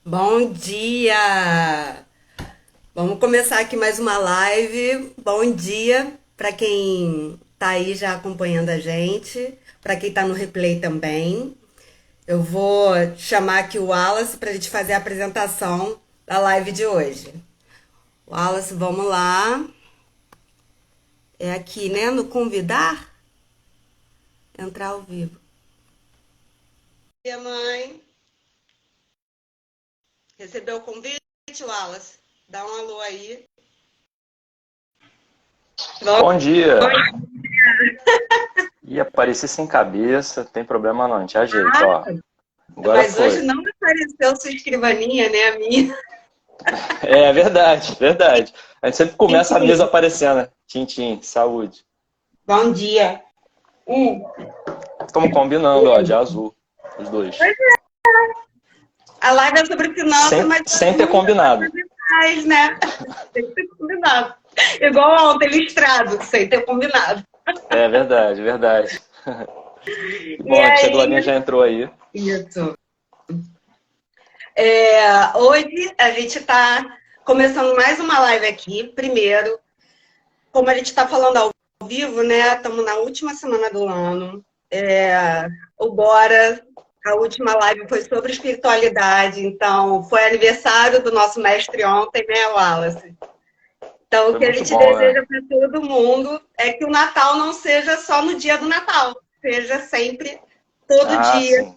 Bom dia! Vamos começar aqui mais uma live. Bom dia para quem tá aí já acompanhando a gente, para quem tá no replay também. Eu vou chamar aqui o Wallace para a gente fazer a apresentação da live de hoje. Wallace, vamos lá. É aqui, né? No convidar, entrar ao vivo. E a mãe, recebeu o convite, Wallace? Dá um alô aí. Bom Bom, dia! Ia aparecer sem cabeça, tem problema não, a gente ajeita, ó. Agora mas hoje foi. não apareceu sua escrivaninha, né? A minha. É verdade, verdade. A gente sempre começa a mesa Enfim, aparecendo, né? Tintim, saúde. bom dia. Hum. Estamos combinando, ó, de azul, os dois. A live é sobre finanças, mas Sem ter nunca combinado. faz, né? Sem ter combinado. Igual ontem, listrado, sem ter combinado. É verdade, verdade. Que E bom, a tia Glorinha aí, já entrou aí. isso. Hoje a gente está começando mais uma live aqui. Primeiro, como a gente está falando ao vivo, né? Estamos na última semana do ano. O Bora, a última live foi sobre espiritualidade, então foi aniversário do nosso mestre ontem, né, Wallace? Então, o Foi que a muito gente bom, né? deseja para todo mundo é que o Natal não seja só no dia do Natal, seja sempre, todo Ah, dia, sim.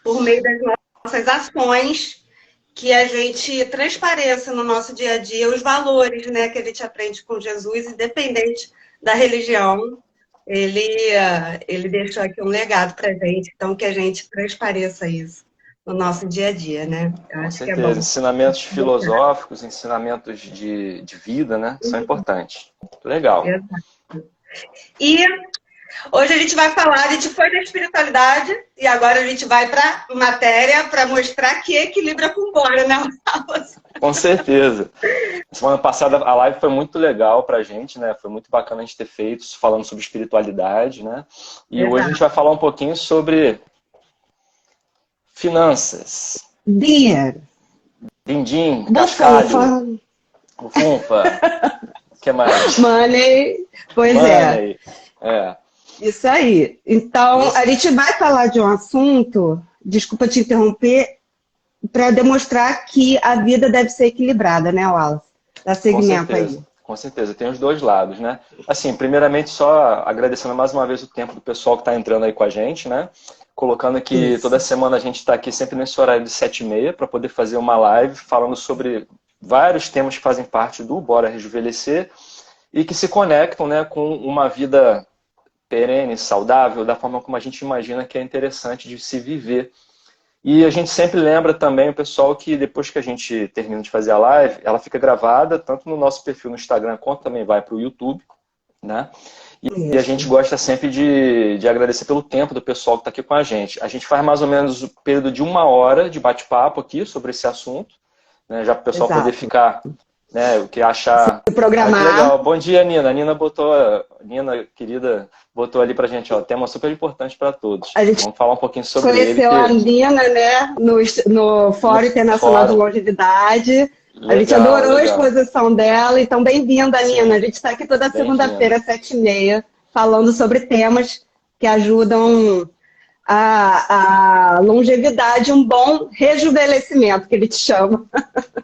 por meio das nossas ações, que a gente transpareça no nosso dia a dia os valores, né, que a gente aprende com Jesus, independente da religião. Ele deixou aqui um legado para a gente, então que a gente transpareça isso no nosso dia a dia, né? Eu Com acho que é certeza. bom. Ensinamentos filosóficos, ensinamentos de vida, né? São importantes. Muito legal. E hoje a gente vai falar, a gente foi da espiritualidade e agora a gente vai para matéria para mostrar que equilibra com bora, né? Com certeza. Semana passada a live foi muito legal pra gente, né? Foi muito bacana a gente ter feito, falando sobre espiritualidade, né? E hoje a gente Exato. vai falar um pouquinho sobre finanças. Dinheiro. Din-din, Bufunfa. cascalho, bufunfa, o que mais? Money. Pois é, Money. É. isso aí. Então, a Isso, gente vai falar de um assunto, desculpa te interromper, para demonstrar que a vida deve ser equilibrada, né, Wallace? Dá com segmento aí. certeza. Com certeza, tem os dois lados, né? Assim, primeiramente, só agradecendo mais uma vez o tempo do pessoal que está entrando aí com a gente, né? Colocando que toda Isso. semana a gente está aqui sempre nesse horário de 7h30 para poder fazer uma live falando sobre vários temas que fazem parte do Bora Rejuvenescer e que se conectam, né, com uma vida perene, saudável, da forma como a gente imagina que é interessante de se viver. E a gente sempre lembra também o pessoal que depois que a gente termina de fazer a live, ela fica gravada tanto no nosso perfil no Instagram quanto também vai para o YouTube, né? E a Isso. gente gosta sempre de agradecer pelo tempo do pessoal que está aqui com a gente. A gente faz mais ou menos o período de 1 hora de bate-papo aqui sobre esse assunto, né? Já para o pessoal poder Exato. ficar, né, o que achar. Ah, que Programar. legal. Bom dia, Nina. A Nina botou, Nina, querida, botou ali pra gente, ó, tema super importante para todos. A gente Vamos falar um pouquinho sobre ele, conheceu a que Lina, né, no no Fórum Internacional de fórum. Longevidade. A gente Legal, adorou a legal. exposição dela, então bem-vinda, Nina. A Sim, gente está aqui toda segunda-feira, bem-vinda. às 7h30, falando sobre temas que ajudam a longevidade, um bom rejuvenescimento, que ele te chama.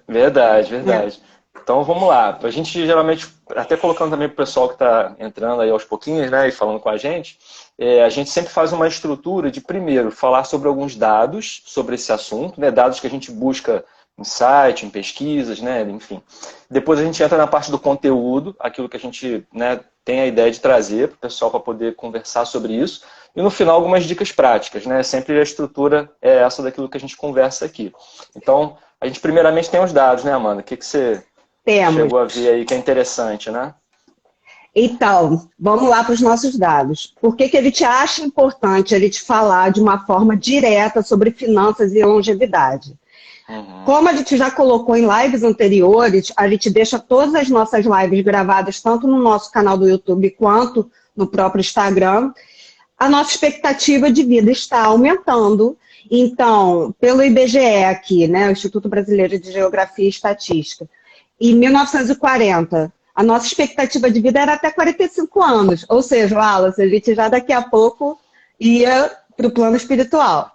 Verdade, É. verdade. Então vamos lá. A gente geralmente, até colocando também para o pessoal que está entrando aí aos pouquinhos, né, e falando com a gente sempre faz uma estrutura de, primeiro, falar sobre alguns dados sobre esse assunto, né, dados que a gente busca em site, em pesquisas, né, enfim. Depois a gente entra na parte do conteúdo, aquilo que a gente, né, tem a ideia de trazer para o pessoal para poder conversar sobre isso. E no final, algumas dicas práticas, né? Sempre a estrutura é essa daquilo que a gente conversa aqui. Então, a gente primeiramente tem os dados, né, Amanda? O que você Temos. chegou a ver aí que é interessante, né? Então, vamos lá para os nossos dados. Por que ele te acha importante ele te falar de uma forma direta sobre finanças e longevidade? Uhum. Como a gente já colocou em lives anteriores, a gente deixa todas as nossas lives gravadas tanto no nosso canal do YouTube quanto no próprio Instagram. A nossa expectativa de vida está aumentando Então, pelo IBGE aqui, né, o Instituto Brasileiro de Geografia e Estatística, em 1940, a nossa expectativa de vida era até 45 anos. Ou seja, Wallace, a gente já daqui a pouco ia para o plano espiritual.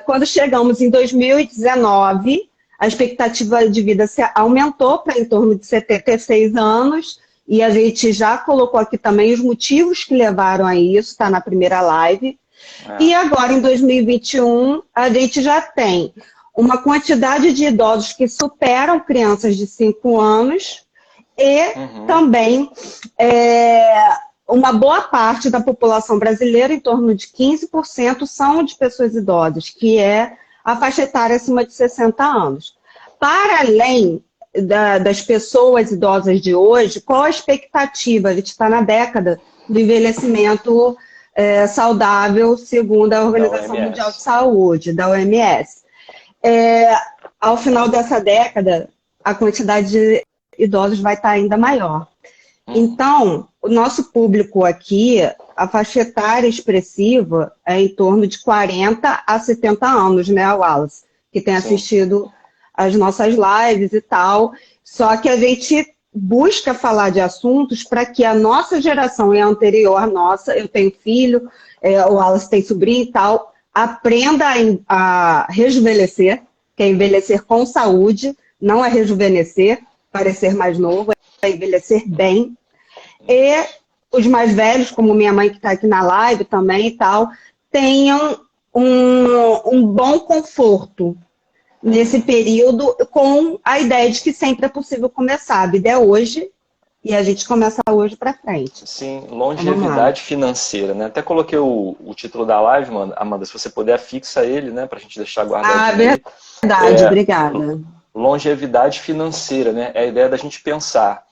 Quando chegamos em 2019, a expectativa de vida se aumentou para em torno de 76 anos, e a gente já colocou aqui também os motivos que levaram a isso, está na primeira live. E agora, em 2021, a gente já tem uma quantidade de idosos que superam crianças de 5 anos e também uma boa parte da população brasileira, em torno de 15%, são de pessoas idosas, que é a faixa etária acima de 60 anos. Para além das pessoas idosas de hoje, qual a expectativa? A gente está na década do envelhecimento saudável, segundo a Organização Mundial de Saúde, da OMS. Ao final dessa década, a quantidade de idosos vai estar ainda maior. Então, o nosso público aqui, a faixa etária expressiva é em torno de 40 a 70 anos, né, Wallace? Que tem assistido as nossas lives e tal. Só que a gente busca falar de assuntos para que a nossa geração e a anterior à nossa, eu tenho filho, o Wallace tem sobrinho e tal, aprenda a rejuvenescer, que é envelhecer com saúde, não é rejuvenescer, parecer mais novo, é envelhecer bem. E os mais velhos, como minha mãe que está aqui na live também e tal, tenham um bom conforto nesse período, com a ideia de que sempre é possível começar. A vida é hoje e a gente começa hoje para frente. Sim, longevidade financeira, né? Até coloquei o título da live, Amanda, se você puder, fixa ele, né? Para a gente deixar guardado. Verdade, obrigada. Longevidade financeira, né? É a ideia da gente pensar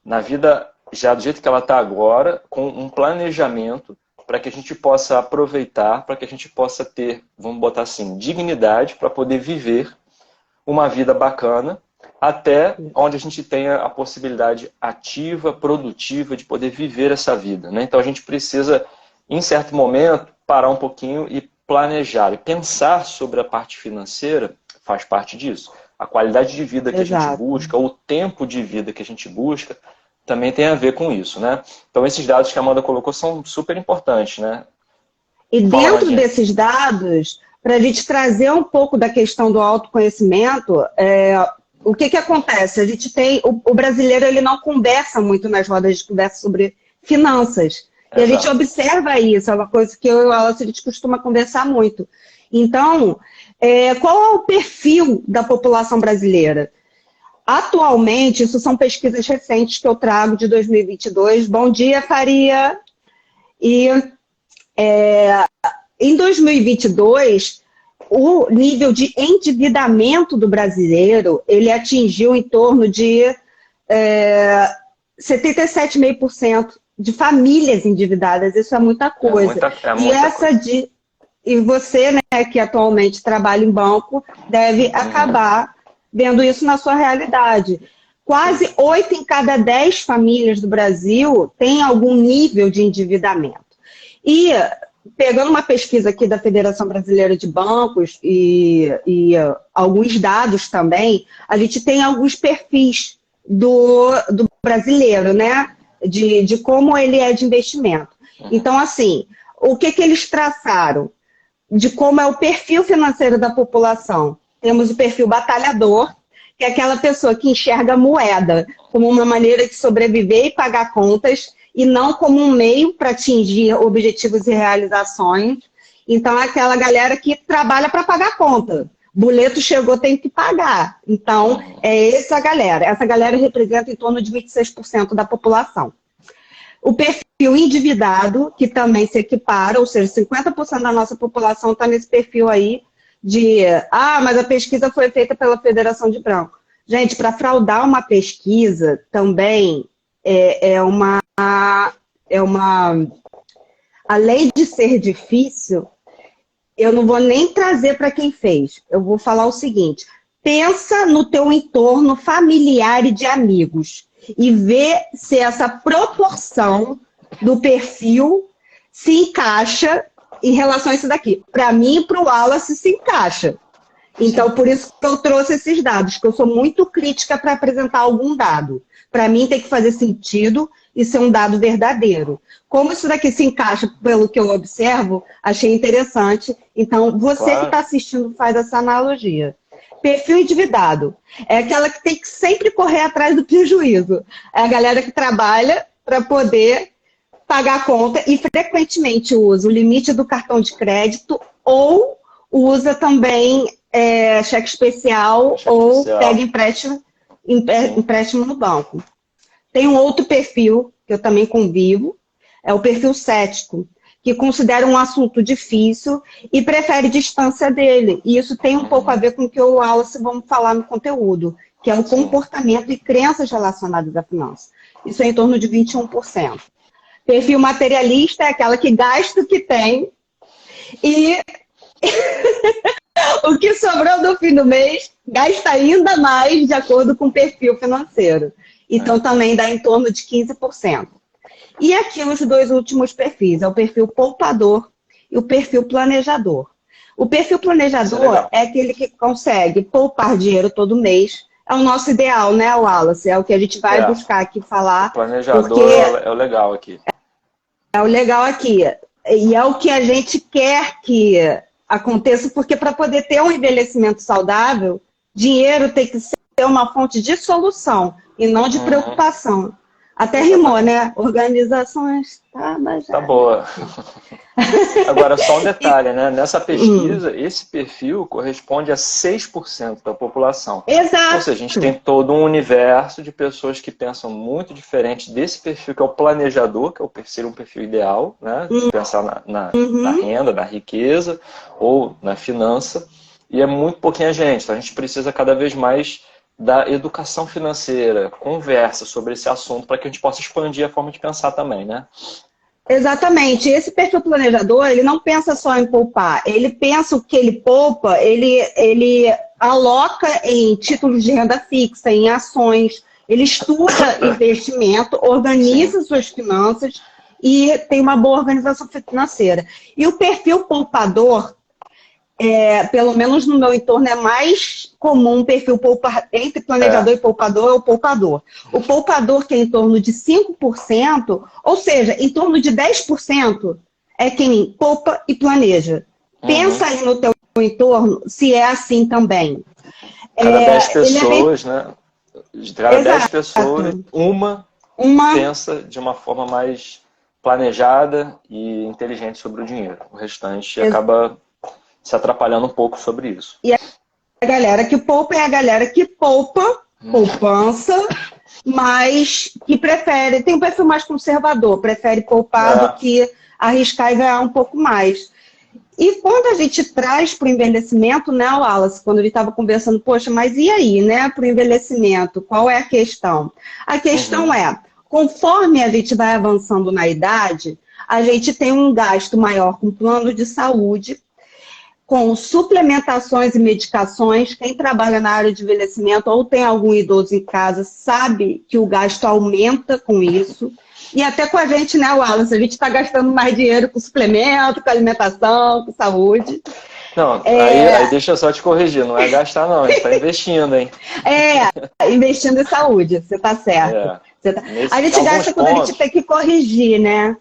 na vida já do jeito que ela está agora, com um planejamento para que a gente possa aproveitar, para que a gente possa ter, vamos botar assim, dignidade para poder viver uma vida bacana, até onde a gente tenha a possibilidade ativa, produtiva, de poder viver essa vida, né? Então a gente precisa, em certo momento, parar um pouquinho e planejar, e pensar sobre a parte financeira faz parte disso. A qualidade de vida que a gente busca, o tempo de vida que a gente busca, também tem a ver com isso, né? Então esses dados que a Amanda colocou são super importantes, né? E dentro desses dados, para a gente trazer um pouco da questão do autoconhecimento, o que acontece? A gente tem, o brasileiro ele não conversa muito nas rodas de conversa sobre finanças. E a gente observa isso, é uma coisa que eu e o Wallace, a gente costuma conversar muito. Então, qual é o perfil da população brasileira? Atualmente, isso são pesquisas recentes que eu trago de 2022. Bom dia, Faria! E em 2022, o nível de endividamento do brasileiro, ele atingiu em torno de 77,5% de famílias endividadas. Isso é muita coisa. E você, né, que atualmente trabalha em banco, deve acabar vendo isso na sua realidade. Quase 8 em cada 10 famílias do Brasil têm algum nível de endividamento. E, pegando uma pesquisa aqui da Federação Brasileira de Bancos e alguns dados também, a gente tem alguns perfis do brasileiro, né? De como ele é de investimento. Então, assim, o que eles traçaram? De como é o perfil financeiro da população. Temos o perfil batalhador, que é aquela pessoa que enxerga a moeda como uma maneira de sobreviver e pagar contas, e não como um meio para atingir objetivos e realizações. Então, é aquela galera que trabalha para pagar conta. Boleto chegou, tem que pagar. Então, é essa galera. Essa galera representa em torno de 26% da população. O perfil endividado, que também se equipara, ou seja, 50% da nossa população está nesse perfil aí, mas a pesquisa foi feita pela Federação de Branco. Gente, para fraudar uma pesquisa também além de ser difícil, eu não vou nem trazer para quem fez. Eu vou falar o seguinte: pensa no teu entorno familiar e de amigos e vê se essa proporção do perfil se encaixa em relação a isso daqui. Para mim e para o Wallace se encaixa. Então, por isso que eu trouxe esses dados, que eu sou muito crítica para apresentar algum dado. Para mim tem que fazer sentido e ser um dado verdadeiro. Como isso daqui se encaixa pelo que eu observo, achei interessante. Então, você que está assistindo faz essa analogia. Perfil endividado. É aquela que tem que sempre correr atrás do prejuízo. É a galera que trabalha para poder pagar a conta e frequentemente usa o limite do cartão de crédito ou usa também cheque especial ou pega empréstimo no banco. Tem um outro perfil, que eu também convivo, é o perfil cético, que considera um assunto difícil e prefere distância dele. E isso tem um pouco a ver com o que o Wallace vamos falar no conteúdo, que é o comportamento e crenças relacionadas à finança. Isso é em torno de 21%. Perfil materialista é aquela que gasta o que tem e o que sobrou no fim do mês gasta ainda mais de acordo com o perfil financeiro. Então também dá em torno de 15%. E aqui os dois últimos perfis, é o perfil poupador e o perfil planejador. O perfil planejador é aquele que consegue poupar dinheiro todo mês. É o nosso ideal, né, Wallace? É o que a gente vai buscar aqui falar. O planejador é o legal aqui. É o legal aqui. E é o que a gente quer que aconteça, porque para poder ter um envelhecimento saudável, dinheiro tem que ser uma fonte de solução e não de preocupação. Até rimou, né? Organizações... Tá boa. Agora, só um detalhe, né? Nessa pesquisa, esse perfil corresponde a 6% da população. Exato. Ou seja, a gente tem todo um universo de pessoas que pensam muito diferente desse perfil, que é o planejador, que é um perfil ideal, né? De pensar na renda, na riqueza ou na finança. E é muito pouquinha gente. Então, a gente precisa cada vez mais da educação financeira, conversa sobre esse assunto para que a gente possa expandir a forma de pensar também, né? Exatamente. Esse perfil planejador, ele não pensa só em poupar. Ele pensa o que ele poupa, ele aloca em títulos de renda fixa, em ações. Ele estuda investimento, organiza suas finanças e tem uma boa organização financeira. E o perfil poupador, pelo menos no meu entorno, é mais comum um perfil entre planejador e poupador, é o poupador. O poupador, que é em torno de 5%, ou seja, em torno de 10%, é quem poupa e planeja. Pensa aí no teu entorno se é assim também. Cada 10 pessoas, né? De cada 10 pessoas, uma pensa de uma forma mais planejada e inteligente sobre o dinheiro. O restante acaba se atrapalhando um pouco sobre isso. E a galera que poupa é a galera que poupa, poupança, mas que prefere, tem um perfil mais conservador, prefere poupar do que arriscar e ganhar um pouco mais. E quando a gente traz para o envelhecimento, né, Wallace, quando ele estava conversando, poxa, mas e aí, né, para o envelhecimento, qual é a questão? A questão é, conforme a gente vai avançando na idade, a gente tem um gasto maior com plano de saúde, com suplementações e medicações. Quem trabalha na área de envelhecimento ou tem algum idoso em casa sabe que o gasto aumenta com isso. E até com a gente, né, Wallace? A gente está gastando mais dinheiro com suplemento, com alimentação, com saúde. Não, aí deixa eu só te corrigir, não é gastar não, a gente está investindo, hein? Investindo em saúde, você está certo. A gente gasta quando a gente tem que corrigir, né?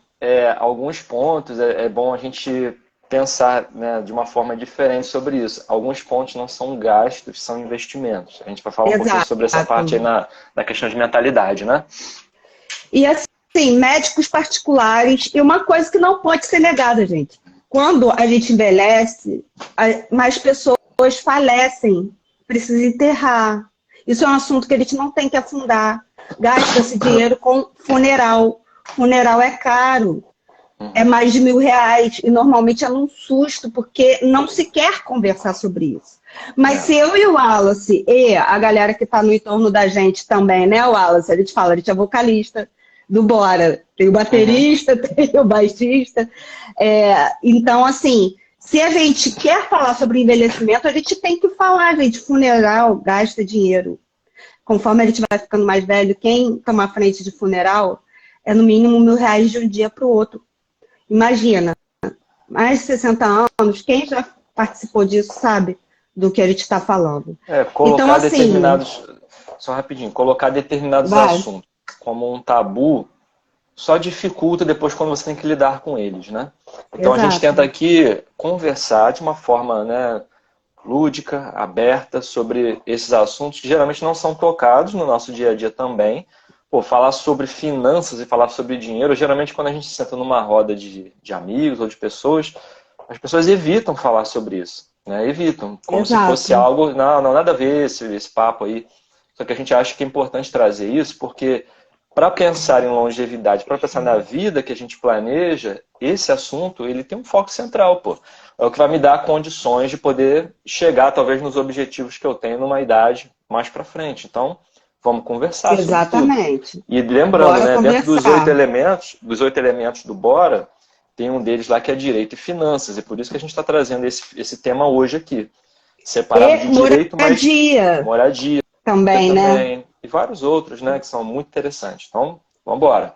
Alguns pontos é bom a gente pensar, né, de uma forma diferente sobre isso. Alguns pontos não são gastos, são investimentos. A gente vai falar um pouquinho sobre essa parte aí na questão de mentalidade, né? E assim, médicos particulares, e uma coisa que não pode ser negada, gente. Quando a gente envelhece, mais pessoas falecem, precisa enterrar. Isso é um assunto que a gente não tem que afundar. Gasta-se dinheiro com funeral. Funeral é caro. É mais de R$1.000 e normalmente é num susto, porque não se quer conversar sobre isso. Mas se eu e o Wallace e a galera que está no entorno da gente também, né, Wallace? A gente é vocalista do Bora, tem o baterista, tem o baixista. Então, assim, se a gente quer falar sobre envelhecimento, a gente tem que falar, gente. Funeral gasta dinheiro. Conforme a gente vai ficando mais velho, quem toma a frente de funeral é no mínimo R$1.000 de um dia para o outro. Imagina, mais de 60 anos, quem já participou disso sabe do que a gente está falando. Colocar então, assim, determinados... Só rapidinho, colocar determinados assuntos como um tabu só dificulta depois quando você tem que lidar com eles, né? Então Exato. a gente tenta aqui conversar de uma forma, né, lúdica, aberta, sobre esses assuntos que geralmente não são tocados no nosso dia a dia também. Pô, falar sobre finanças e falar sobre dinheiro, geralmente quando a gente senta numa roda de amigos ou de pessoas, as pessoas evitam falar sobre isso, né? Evitam, como se fosse algo, não, nada a ver esse papo aí. Só que a gente acha que é importante trazer isso, porque para pensar em longevidade, para pensar na vida que a gente planeja, esse assunto ele tem um foco central, pô. É o que vai me dar condições de poder chegar, talvez, nos objetivos que eu tenho numa idade mais para frente. Então, vamos conversar sobre tudo. E lembrando, Bora né, conversar. dentro dos 8 elementos do Bora, tem um deles lá que é direito e finanças. E por isso que a gente está trazendo esse tema hoje aqui. Separado de direito, mas moradia. Também, né? E vários outros, né, que são muito interessantes. Então, vamos embora.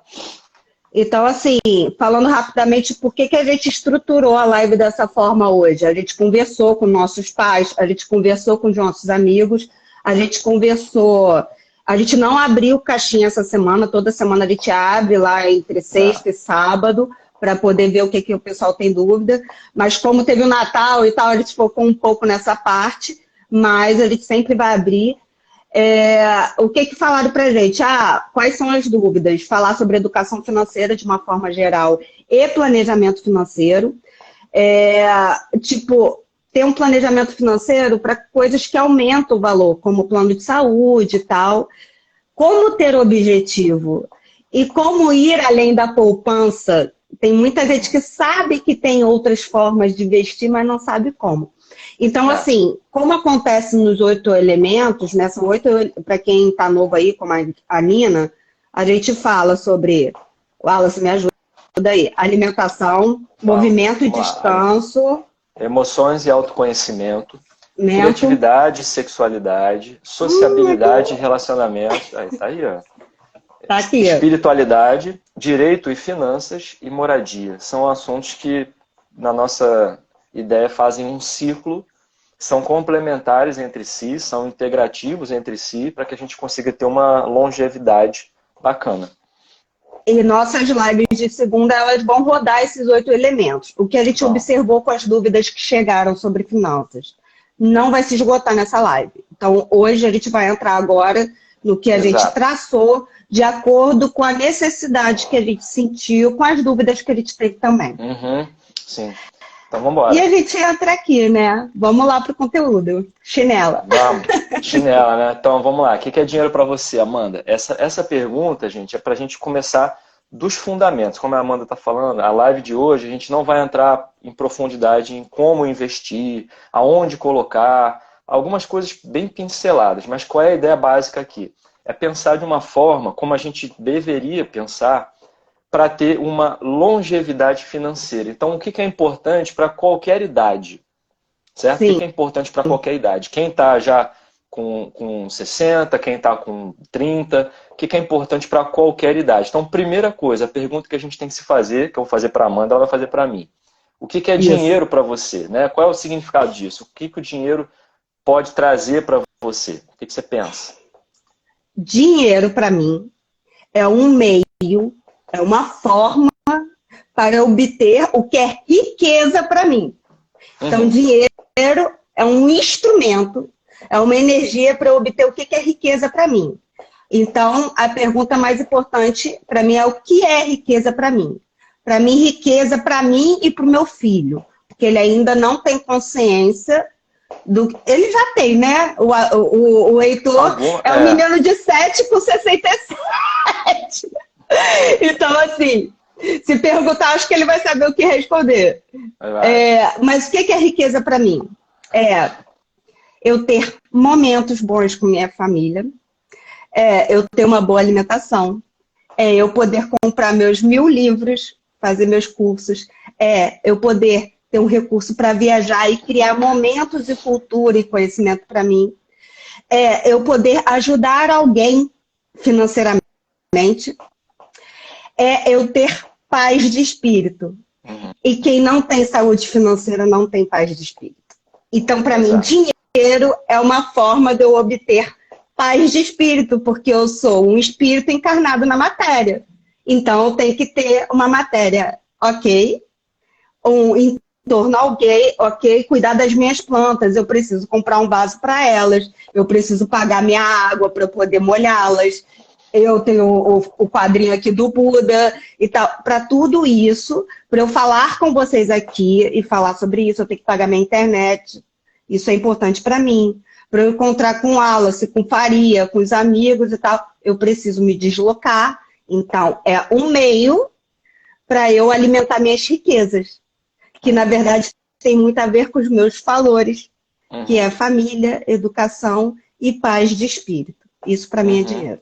Então, assim, falando rapidamente, por que a gente estruturou a live dessa forma hoje? A gente conversou com nossos pais, a gente conversou com os nossos amigos, a gente conversou... A gente não abriu caixinha essa semana, toda semana a gente abre lá entre sexta e sábado, para poder ver o que o pessoal tem dúvida. Mas como teve o Natal e tal, a gente focou um pouco nessa parte, mas a gente sempre vai abrir. O que falaram pra gente? Quais são as dúvidas? Falar sobre educação financeira de uma forma geral e planejamento financeiro. Ter um planejamento financeiro para coisas que aumentam o valor, como plano de saúde e tal. Como ter objetivo e como ir além da poupança. Tem muita gente que sabe que tem outras formas de investir, mas não sabe como. Então, assim, como acontece nos 8 elementos, né? São 8, para quem está novo aí, como a Nina, a gente fala sobre, Wallace, me ajuda aí, alimentação, movimento e descanso, emoções e autoconhecimento, criatividade e sexualidade, sociabilidade e relacionamento. Aí, tá aí, ó. Tá aqui. Espiritualidade, direito e finanças e moradia. São assuntos que, na nossa ideia, fazem um círculo, são complementares entre si, são integrativos entre si, para que a gente consiga ter uma longevidade bacana. E nossas lives de segunda, elas vão rodar esses 8 elementos. O que a gente observou com as dúvidas que chegaram sobre finanças não vai se esgotar nessa live. Então, hoje a gente vai entrar agora no que a gente traçou de acordo com a necessidade que a gente sentiu, com as dúvidas que a gente teve também. Sim. Então, vamos embora. E a gente entra aqui, né? Vamos lá pro conteúdo. Chinela. Vamos. Chinela, né? Então, vamos lá. O que é dinheiro para você, Amanda? Essa pergunta, gente, é para a gente começar dos fundamentos. Como a Amanda está falando, a live de hoje, a gente não vai entrar em profundidade em como investir, aonde colocar, algumas coisas bem pinceladas. Mas qual é a ideia básica aqui? É pensar de uma forma como a gente deveria pensar para ter uma longevidade financeira. Então, o que é importante para qualquer idade? Certo? Sim. O que é importante para qualquer idade? Quem está já com 60, quem está com 30, o que é importante para qualquer idade? Então, primeira coisa, a pergunta que a gente tem que se fazer, que eu vou fazer para a Amanda, ela vai fazer para mim. O que é dinheiro para você? Né? Qual é o significado disso? O que o dinheiro pode trazer para você? O que você pensa? Dinheiro, para mim, é um meio, é uma forma para obter o que é riqueza para mim. Então, dinheiro é um instrumento, é uma energia para obter o que é riqueza para mim. Então, a pergunta mais importante para mim é o que é riqueza para mim? Para mim, riqueza para mim e para o meu filho. Porque ele ainda não tem consciência do... Ele já tem, né? O Heitor é um menino de 7 com 67. Então, assim, se perguntar, acho que ele vai saber o que responder. Mas o que é riqueza para mim? É eu ter momentos bons com minha família, eu ter uma boa alimentação, eu poder comprar meus 1000 livros, fazer meus cursos, eu poder ter um recurso para viajar e criar momentos de cultura e conhecimento para mim, eu poder ajudar alguém financeiramente, eu ter paz de espírito. E quem não tem saúde financeira não tem paz de espírito. Então, para mim, Exato. dinheiro é uma forma de eu obter paz de espírito, porque eu sou um espírito encarnado na matéria. Então, eu tenho que ter uma matéria, ok, um entorno alguém, ok, cuidar das minhas plantas, eu preciso comprar um vaso para elas, eu preciso pagar minha água para poder molhá-las, eu tenho o quadrinho aqui do Buda e tal. Para tudo isso, para eu falar com vocês aqui e falar sobre isso, eu tenho que pagar minha internet. Isso é importante para mim. Para eu encontrar com Wallace, com Faria, com os amigos e tal, eu preciso me deslocar. Então, é um meio para eu alimentar minhas riquezas, que na verdade tem muito a ver com os meus valores, que é família, educação e paz de espírito. Isso para mim é dinheiro.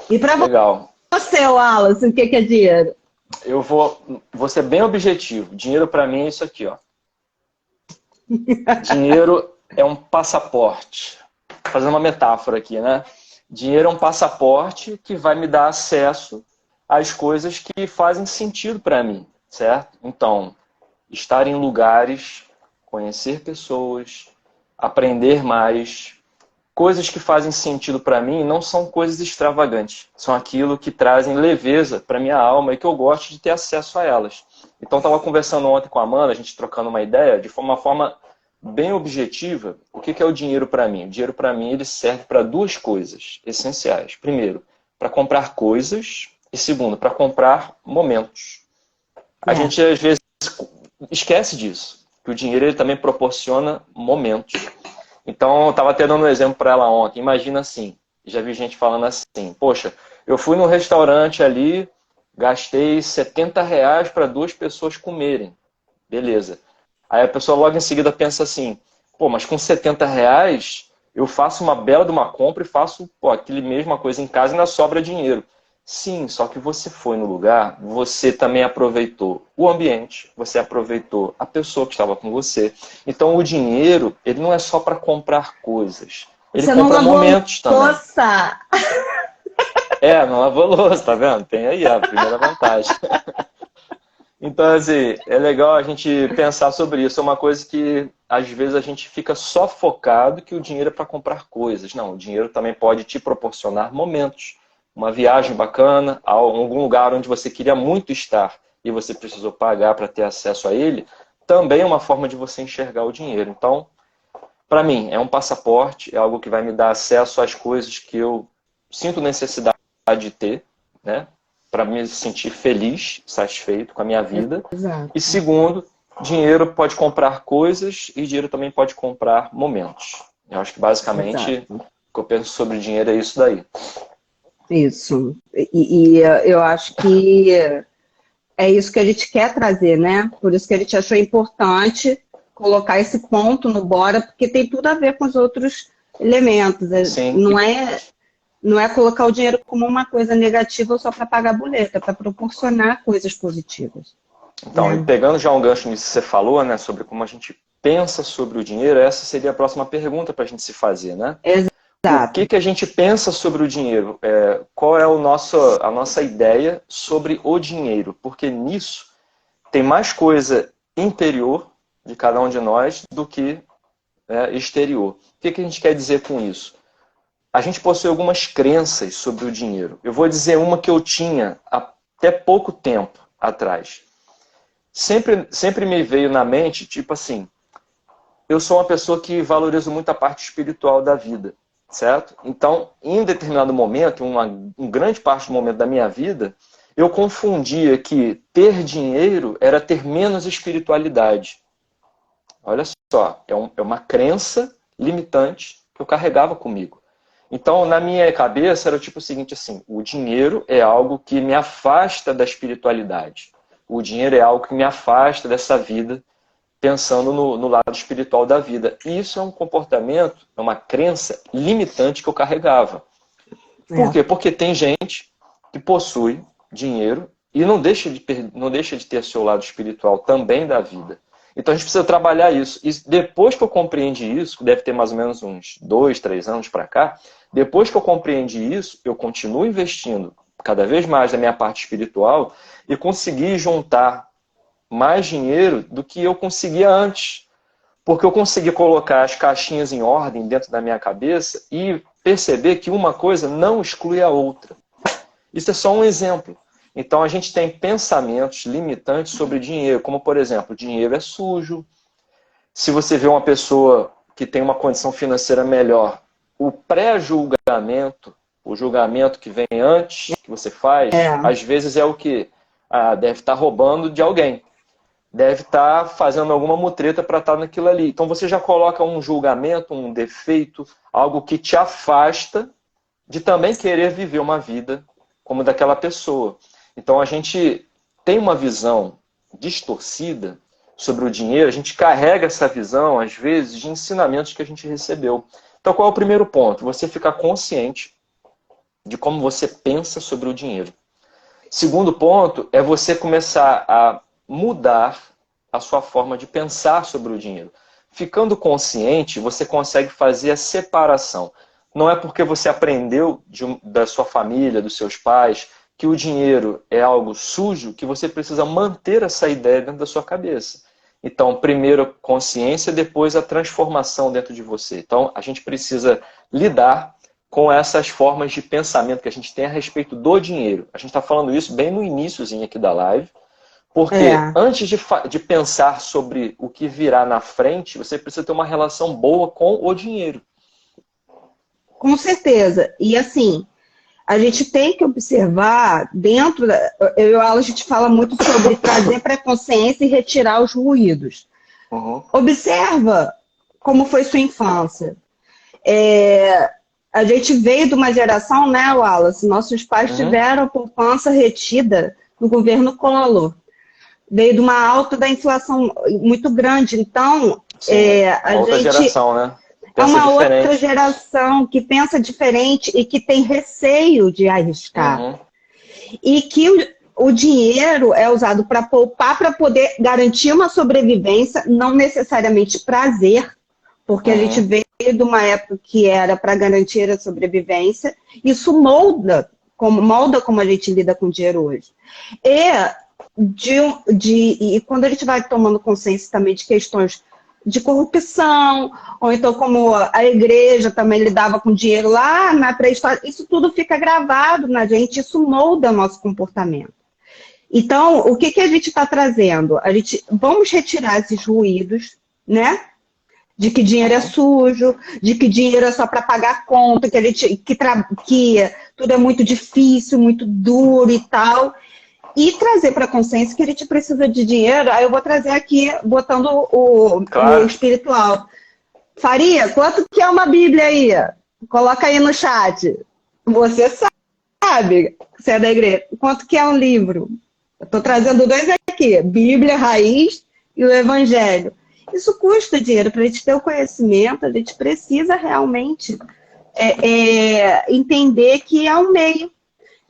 E para Legal. você, Wallace, o que é dinheiro? Eu vou ser bem objetivo. Dinheiro para mim é isso aqui, ó. Dinheiro é um passaporte. Fazendo uma metáfora aqui, né? Dinheiro é um passaporte que vai me dar acesso às coisas que fazem sentido para mim, certo? Então, estar em lugares, conhecer pessoas, aprender mais. Coisas que fazem sentido para mim não são coisas extravagantes. São aquilo que trazem leveza para minha alma e que eu gosto de ter acesso a elas. Então, estava conversando ontem com a Amanda, a gente trocando uma ideia, de uma forma bem objetiva, o que é o dinheiro para mim? O dinheiro para mim ele serve para duas coisas essenciais. Primeiro, para comprar coisas e segundo, para comprar momentos. A gente às vezes esquece disso, que o dinheiro ele também proporciona momentos. Então, eu estava até dando um exemplo para ela ontem. Imagina assim, já vi gente falando assim, poxa, eu fui no restaurante ali, gastei R$ 70 para 2 pessoas comerem. Beleza. Aí a pessoa logo em seguida pensa assim, pô, mas com R$ 70 eu faço uma bela de uma compra e faço aquele mesma coisa em casa e ainda sobra dinheiro. Sim, só que você foi no lugar, você também aproveitou o ambiente, você aproveitou a pessoa que estava com você. Então o dinheiro, ele não é só para comprar coisas. Ele você compra não momentos também. Nossa! Não lavou louça, tá vendo? Tem aí a primeira vantagem. Então, assim, é legal a gente pensar sobre isso. É uma coisa que, às vezes, a gente fica só focado que o dinheiro é para comprar coisas. Não, o dinheiro também pode te proporcionar momentos. Uma viagem bacana, a algum lugar onde você queria muito estar e você precisou pagar para ter acesso a ele, também é uma forma de você enxergar o dinheiro. Então, para mim, é um passaporte, é algo que vai me dar acesso às coisas que eu sinto necessidade de ter, né? Para me sentir feliz, satisfeito com a minha vida. Exato. E segundo, dinheiro pode comprar coisas e dinheiro também pode comprar momentos. Eu acho que basicamente o que eu penso sobre dinheiro é isso daí. Isso. E eu acho que é isso que a gente quer trazer, né? Por isso que a gente achou importante colocar esse ponto no Bora, porque tem tudo a ver com os outros elementos. Sim. Não é colocar o dinheiro como uma coisa negativa só para pagar boleto, é para proporcionar coisas positivas. Então, e pegando já um gancho nisso que você falou, né, sobre como a gente pensa sobre o dinheiro, essa seria a próxima pergunta para a gente se fazer, né? Exato. O que a gente pensa sobre o dinheiro? Qual é a nossa ideia sobre o dinheiro? Porque nisso tem mais coisa interior de cada um de nós do que exterior. O que a gente quer dizer com isso? A gente possui algumas crenças sobre o dinheiro. Eu vou dizer uma que eu tinha até pouco tempo atrás. Sempre me veio na mente, tipo assim, eu sou uma pessoa que valorizo muito a parte espiritual da vida, certo? Então, em determinado momento, uma grande parte do momento da minha vida, eu confundia que ter dinheiro era ter menos espiritualidade. Olha só, é uma crença limitante que eu carregava comigo. Então, na minha cabeça, era tipo o seguinte, assim, o dinheiro é algo que me afasta da espiritualidade. O dinheiro é algo que me afasta dessa vida, pensando no lado espiritual da vida. E isso é um comportamento, é uma crença limitante que eu carregava. Por quê? Porque tem gente que possui dinheiro e não deixa de ter seu lado espiritual também da vida. Então a gente precisa trabalhar isso. E depois que eu compreendi isso, deve ter mais ou menos uns 2, 3 anos para cá, depois que eu compreendi isso, eu continuo investindo cada vez mais na minha parte espiritual e consegui juntar mais dinheiro do que eu conseguia antes. Porque eu consegui colocar as caixinhas em ordem dentro da minha cabeça e perceber que uma coisa não exclui a outra. Isso é só um exemplo. Então a gente tem pensamentos limitantes sobre dinheiro, como por exemplo, dinheiro é sujo. Se você vê uma pessoa que tem uma condição financeira melhor, o pré-julgamento, o julgamento que vem antes que você faz, às vezes é o quê? Ah, deve estar roubando de alguém. Deve estar fazendo alguma mutreta para estar naquilo ali. Então você já coloca um julgamento, um defeito, algo que te afasta de também querer viver uma vida como daquela pessoa. Então a gente tem uma visão distorcida sobre o dinheiro, a gente carrega essa visão, às vezes, de ensinamentos que a gente recebeu. Então qual é o primeiro ponto? Você ficar consciente de como você pensa sobre o dinheiro. Segundo ponto é você começar a mudar a sua forma de pensar sobre o dinheiro. Ficando consciente, você consegue fazer a separação. Não é porque você aprendeu da sua família, dos seus pais, que o dinheiro é algo sujo, que você precisa manter essa ideia dentro da sua cabeça. Então, primeiro consciência, depois a transformação dentro de você. Então, a gente precisa lidar com essas formas de pensamento que a gente tem a respeito do dinheiro. A gente está falando isso bem no iniciozinho aqui da live, porque antes de pensar sobre o que virá na frente, você precisa ter uma relação boa com o dinheiro. Com certeza. E assim, a gente tem que observar dentro a gente fala muito sobre trazer para a consciência e retirar os ruídos. Observa como foi sua infância. A gente veio de uma geração, né, Wallace? Nossos pais tiveram a poupança retida no governo Collor. Veio de uma alta da inflação muito grande. Então, outra geração, né? É uma outra geração que pensa diferente e que tem receio de arriscar. E que o dinheiro é usado para poupar, para poder garantir uma sobrevivência, não necessariamente prazer, porque a gente veio de uma época que era para garantir a sobrevivência. Isso molda como a gente lida com o dinheiro hoje. E quando a gente vai tomando consciência também de questões de corrupção, ou então como a igreja também lidava com dinheiro lá na pré-história, isso tudo fica gravado na gente, isso molda nosso comportamento. Então, o que a gente está trazendo? Vamos retirar esses ruídos, né? De que dinheiro é sujo, de que dinheiro é só para pagar a conta, que tudo é muito difícil, muito duro e tal. E trazer para a consciência que a gente precisa de dinheiro. Aí eu vou trazer aqui, botando o espiritual. Faria, quanto que é uma Bíblia aí? Coloca aí no chat. Você sabe, você é da igreja. Quanto que é um livro? Eu estou trazendo dois aqui. Bíblia, Raiz e o Evangelho. Isso custa dinheiro. Para a gente ter o conhecimento, a gente precisa realmente entender que é um meio.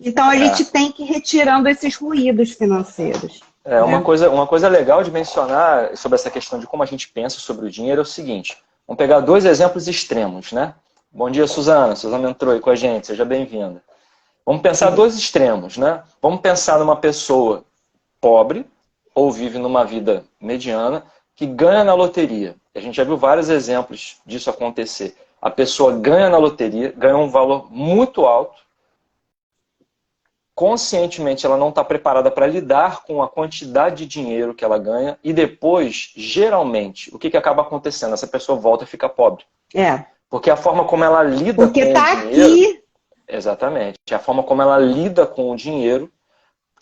Então a gente tem que ir retirando esses ruídos financeiros. Uma coisa legal de mencionar sobre essa questão de como a gente pensa sobre o dinheiro é o seguinte. Vamos pegar dois exemplos extremos, né? Bom dia, Suzana. Suzana entrou aí com a gente, seja bem-vinda. Vamos pensar dois extremos, né? Vamos pensar numa pessoa pobre ou vive numa vida mediana que ganha na loteria. A gente já viu vários exemplos disso acontecer. A pessoa ganha na loteria, ganha um valor muito alto, conscientemente ela não está preparada para lidar com a quantidade de dinheiro que ela ganha e depois, geralmente, o que acaba acontecendo? Essa pessoa volta e fica pobre. Porque a forma como ela lida com o dinheiro... aqui. Exatamente. A forma como ela lida com o dinheiro,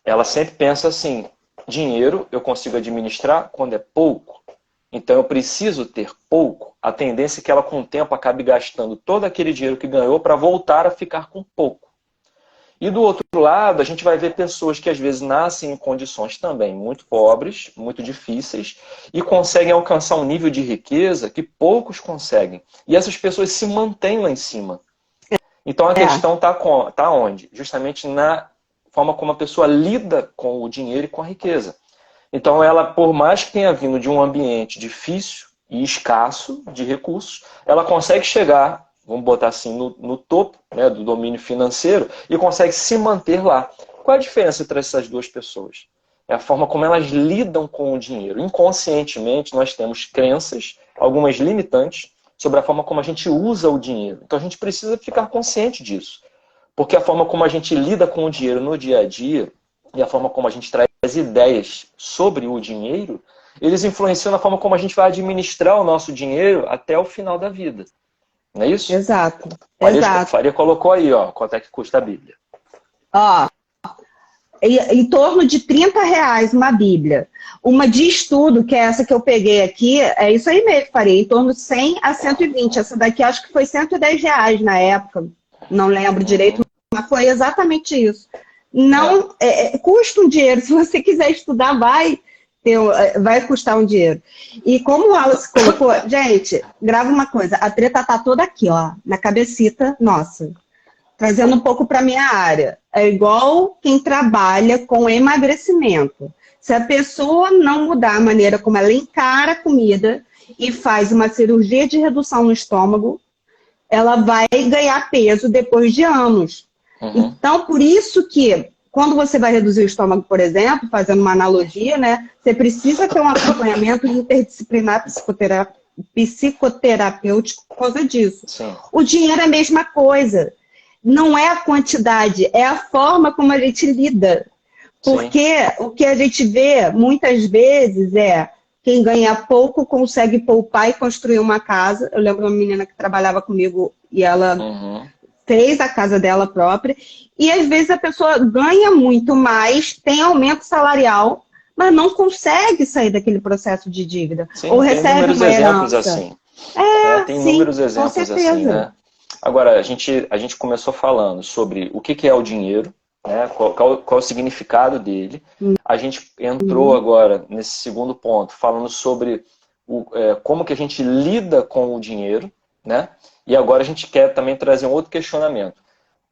ela sempre pensa assim, dinheiro eu consigo administrar quando é pouco. Então eu preciso ter pouco. A tendência é que ela com o tempo acabe gastando todo aquele dinheiro que ganhou para voltar a ficar com pouco. E do outro lado, a gente vai ver pessoas que às vezes nascem em condições também muito pobres, muito difíceis, e conseguem alcançar um nível de riqueza que poucos conseguem. E essas pessoas se mantêm lá em cima. Então a questão está onde? Justamente na forma como a pessoa lida com o dinheiro e com a riqueza. Então ela, por mais que tenha vindo de um ambiente difícil e escasso de recursos, ela consegue chegar, vamos botar assim, no topo, né, do domínio financeiro e consegue se manter lá. Qual a diferença entre essas duas pessoas? é a forma como elas lidam com o dinheiro. Inconscientemente, nós temos crenças, algumas limitantes, sobre a forma como a gente usa o dinheiro. Então a gente precisa ficar consciente disso. Porque a forma como a gente lida com o dinheiro no dia a dia e a forma como a gente traz ideias sobre o dinheiro, eles influenciam na forma como a gente vai administrar o nosso dinheiro até o final da vida. Não é isso? Exato. Faria colocou aí, ó, quanto é que custa a Bíblia. Ó, em torno de R$ 30 uma Bíblia. Uma de estudo, que é essa que eu peguei aqui, é isso aí mesmo, Faria, em torno de 100 a 120. Essa daqui acho que foi R$ 110 na época, não lembro direito, mas foi exatamente isso. Não, custa um dinheiro, se você quiser estudar, vai custar um dinheiro. E como o Wallace colocou, gente, grava uma coisa, a treta tá toda aqui, ó, na cabecita nossa. Trazendo um pouco para minha área. É igual quem trabalha com emagrecimento. Se a pessoa não mudar a maneira como ela encara a comida e faz uma cirurgia de redução no estômago, ela vai ganhar peso depois de anos. Então, por isso que, quando você vai reduzir o estômago, por exemplo, fazendo uma analogia, né, você precisa ter um acompanhamento interdisciplinar psicoterapêutico por causa disso. Sim. O dinheiro é a mesma coisa. Não é a quantidade, é a forma como a gente lida. Porque o que a gente vê muitas vezes é quem ganha pouco consegue poupar e construir uma casa. Eu lembro de uma menina que trabalhava comigo e ela fez a casa dela própria. E às vezes a pessoa ganha muito mais, tem aumento salarial, mas não consegue sair daquele processo de dívida. Sim, ou recebe uma herança. Assim. Tem sim, inúmeros exemplos assim, né? Agora, a gente começou falando sobre o que é o dinheiro, né? Qual é o significado dele. A gente entrou agora nesse segundo ponto, falando sobre como que a gente lida com o dinheiro, né? E agora a gente quer também trazer um outro questionamento.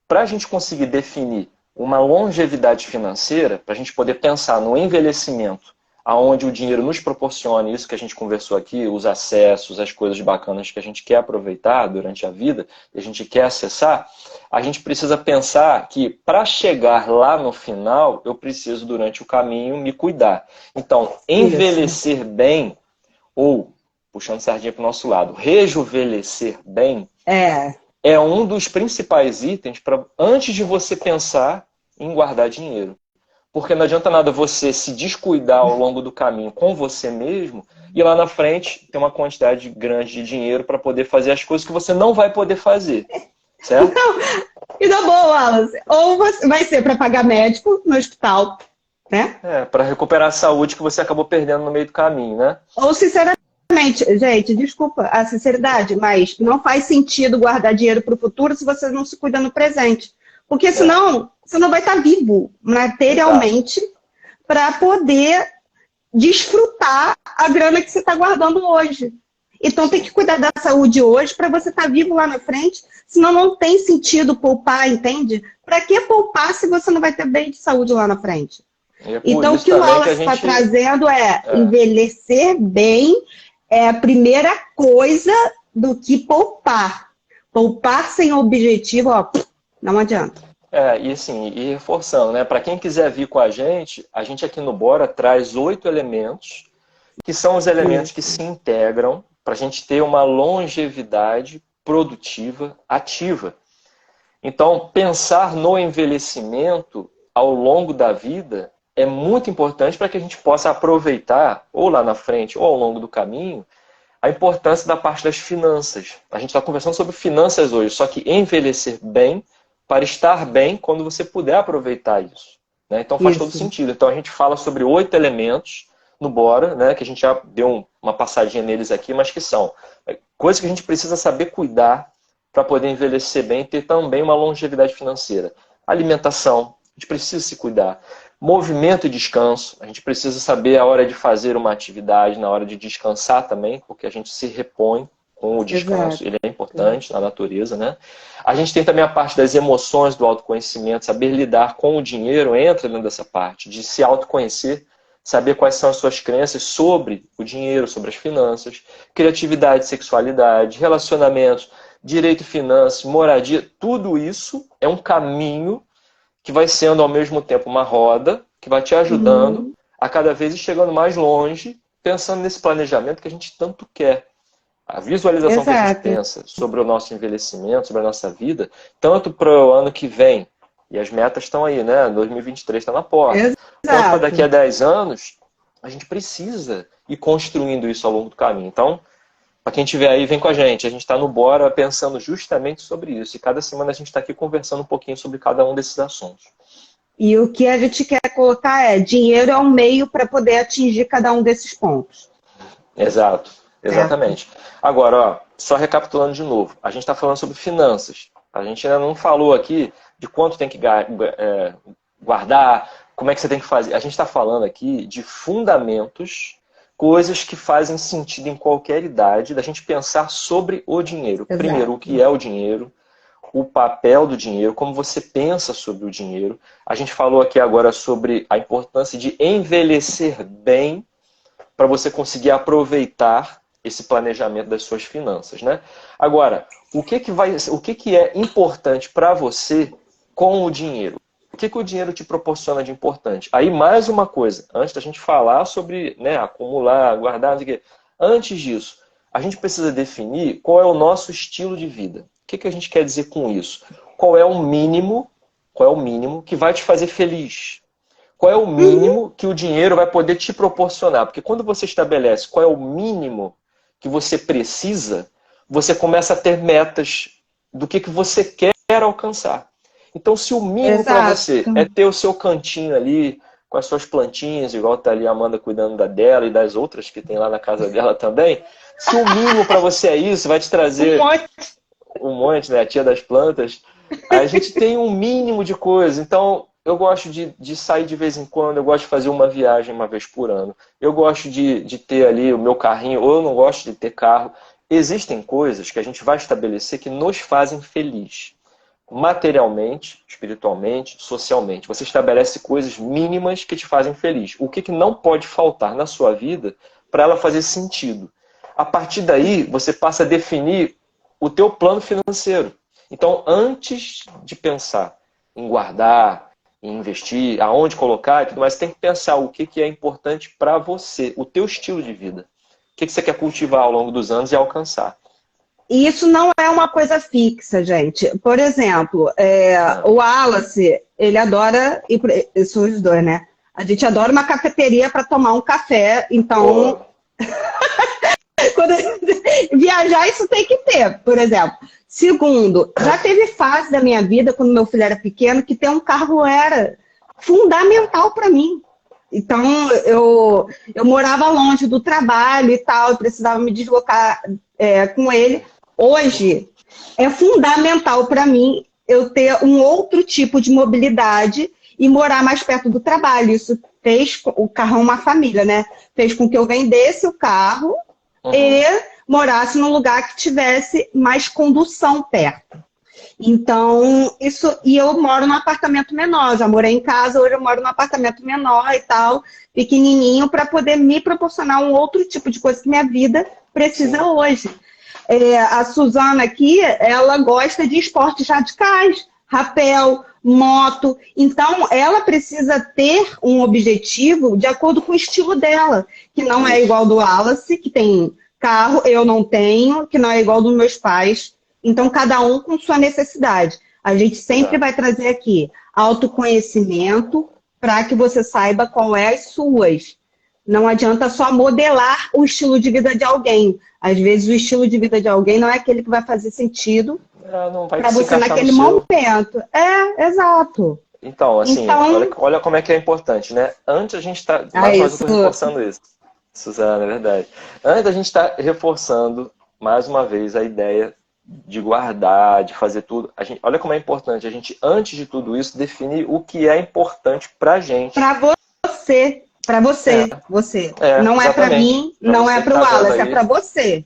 Para a gente conseguir definir uma longevidade financeira, para a gente poder pensar no envelhecimento, aonde o dinheiro nos proporciona isso que a gente conversou aqui, os acessos, as coisas bacanas que a gente quer aproveitar durante a vida, e a gente quer acessar, a gente precisa pensar que para chegar lá no final, eu preciso durante o caminho me cuidar. Então, envelhecer bem, ou, puxando sardinha para o nosso lado, rejuvenescer bem, é um dos principais itens para antes de você pensar em guardar dinheiro. Porque não adianta nada você se descuidar ao longo do caminho com você mesmo e lá na frente ter uma quantidade grande de dinheiro para poder fazer as coisas que você não vai poder fazer. Certo? Então, e da boa, Wallace. Ou vai ser para pagar médico no hospital, né? Para recuperar a saúde que você acabou perdendo no meio do caminho, né? Ou, sinceramente, gente, desculpa a sinceridade, mas não faz sentido guardar dinheiro para o futuro se você não se cuida no presente. Porque senão você não vai estar vivo materialmente para poder desfrutar a grana que você está guardando hoje. Então tem que cuidar da saúde hoje para você estar vivo lá na frente, senão não tem sentido poupar, entende? Para que poupar se você não vai ter bem de saúde lá na frente? Então o que o Wallace está trazendo é envelhecer bem é a primeira coisa do que poupar. Poupar sem objetivo, ó, não adianta. E assim, e reforçando, né? Para quem quiser vir com a gente aqui no Bora traz 8 elementos, que são os elementos que se integram para a gente ter uma longevidade produtiva, ativa. Então, pensar no envelhecimento ao longo da vida é muito importante para que a gente possa aproveitar, ou lá na frente, ou ao longo do caminho, a importância da parte das finanças. A gente está conversando sobre finanças hoje, só que envelhecer bem para estar bem quando você puder aproveitar isso. Né? Então faz todo sentido. Então a gente fala sobre 8 elementos no Bora, né? Que a gente já deu uma passadinha neles aqui, mas que são coisas que a gente precisa saber cuidar para poder envelhecer bem e ter também uma longevidade financeira. Alimentação, a gente precisa se cuidar. Movimento e descanso, a gente precisa saber a hora de fazer uma atividade, na hora de descansar também, porque a gente se repõe com o descanso, ele é importante na natureza, né? A gente tem também a parte das emoções, do autoconhecimento, saber lidar com o dinheiro entra dentro dessa parte, de se autoconhecer, saber quais são as suas crenças sobre o dinheiro, sobre as finanças, criatividade, sexualidade, relacionamentos, direito e finanças, moradia, tudo isso é um caminho que vai sendo ao mesmo tempo uma roda, que vai te ajudando a cada vez ir chegando mais longe, pensando nesse planejamento que a gente tanto quer. A visualização que a gente pensa sobre o nosso envelhecimento, sobre a nossa vida, tanto para o ano que vem, e as metas estão aí, né? 2023 está na porta. Tanto para daqui a 10 anos, a gente precisa ir construindo isso ao longo do caminho. Então, para quem estiver aí, vem com a gente. A gente está no Bora pensando justamente sobre isso. E cada semana a gente está aqui conversando um pouquinho sobre cada um desses assuntos. E o que a gente quer colocar é: dinheiro é um meio para poder atingir cada um desses pontos. Exato, exatamente. Agora, ó, só recapitulando de novo. A gente está falando sobre finanças. A gente ainda não falou aqui de quanto tem que guardar, como é que você tem que fazer. A gente está falando aqui de fundamentos, coisas que fazem sentido em qualquer idade, da gente pensar sobre o dinheiro. Exato. Primeiro, o que é o dinheiro, o papel do dinheiro, como você pensa sobre o dinheiro. A gente falou aqui agora sobre a importância de envelhecer bem para você conseguir aproveitar esse planejamento das suas finanças, né? Agora, o que é importante para você com o dinheiro? O que o dinheiro te proporciona de importante? Aí, mais uma coisa, antes da gente falar sobre, né, acumular, guardar, não sei o quê. Antes disso, a gente precisa definir qual é o nosso estilo de vida. O que a gente quer dizer com isso? Qual é o mínimo que vai te fazer feliz? Qual é o mínimo que o dinheiro vai poder te proporcionar? Porque quando você estabelece qual é o mínimo que você precisa, você começa a ter metas do que você quer alcançar. Então, se o mínimo para você é ter o seu cantinho ali, com as suas plantinhas, igual tá ali a Amanda cuidando da dela e das outras que tem lá na casa dela também, se o mínimo para você é isso, vai te trazer um monte, né? A tia das plantas. A gente tem um mínimo de coisa. Então, eu gosto de sair de vez em quando, eu gosto de fazer uma viagem uma vez por ano. Eu gosto de ter ali o meu carrinho, ou eu não gosto de ter carro. Existem coisas que a gente vai estabelecer que nos fazem feliz. Materialmente, espiritualmente, socialmente. Você estabelece coisas mínimas que te fazem feliz. O que não pode faltar na sua vida para ela fazer sentido. A partir daí, você passa a definir o teu plano financeiro. Então, antes de pensar em guardar, em investir, aonde colocar e tudo mais, você tem que pensar o que é importante para você, o teu estilo de vida. O que você quer cultivar ao longo dos anos e alcançar. E isso não é uma coisa fixa, gente. Por exemplo, o Wallace, ele adora, isso os dois, né? A gente adora uma cafeteria para tomar um café, então... Quando viajar, isso tem que ter, por exemplo. Segundo, já teve fase da minha vida, quando meu filho era pequeno, que ter um carro era fundamental para mim. Então, eu morava longe do trabalho e tal, eu precisava me deslocar com ele. Hoje, é fundamental para mim eu ter um outro tipo de mobilidade e morar mais perto do trabalho. Isso fez o carro uma família, né? Fez com que eu vendesse o carro e morasse num lugar que tivesse mais condução perto. Então, e eu moro num apartamento menor, já morei em casa, hoje eu moro num apartamento menor e tal, pequenininho, para poder me proporcionar um outro tipo de coisa que minha vida precisa hoje. A Suzana aqui, ela gosta de esportes radicais, rapel, moto. Então, ela precisa ter um objetivo de acordo com o estilo dela, que não é igual do Wallace, que tem carro, eu não tenho, que não é igual dos meus pais. Então, cada um com sua necessidade. A gente sempre vai trazer aqui autoconhecimento para que você saiba qual é as suas. Não adianta só modelar o estilo de vida de alguém. Às vezes, o estilo de vida de alguém não é aquele que vai fazer sentido para você naquele momento. Exato. Então, assim, olha como é que é importante, né? Antes a gente está... Mais uma vez eu estou reforçando isso. Suzana, é verdade. Antes a gente está reforçando, mais uma vez, a ideia de guardar, de fazer tudo. Olha como é importante a gente, antes de tudo isso, definir o que é importante pra gente. Pra você. Pra você. Não é pra mim, não é pro Wallace, é pra você.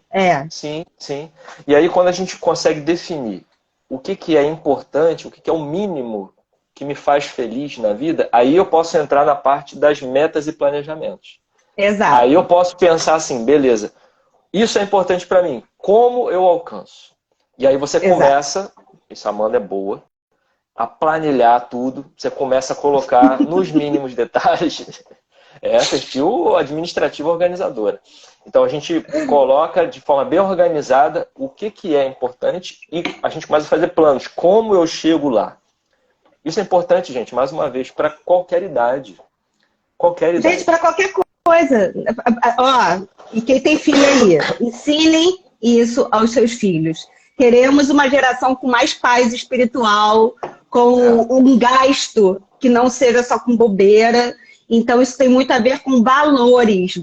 Sim, sim. E aí, quando a gente consegue definir o que é importante, o que é o mínimo que me faz feliz na vida, aí eu posso entrar na parte das metas e planejamentos. Exato. Aí eu posso pensar assim, beleza, isso é importante pra mim, como eu alcanço? E aí você começa, isso a Amanda é boa, a planilhar tudo, você começa a colocar nos mínimos detalhes É perfil administrativo organizadora. Então, a gente coloca de forma bem organizada o que é importante e a gente começa a fazer planos. Como eu chego lá? Isso é importante, gente, mais uma vez, para qualquer idade. Qualquer idade. Gente, para qualquer coisa. Ó, e quem tem filho aí, ensinem isso aos seus filhos. Queremos uma geração com mais paz espiritual, com um gasto que não seja só com bobeira. Então, isso tem muito a ver com valores.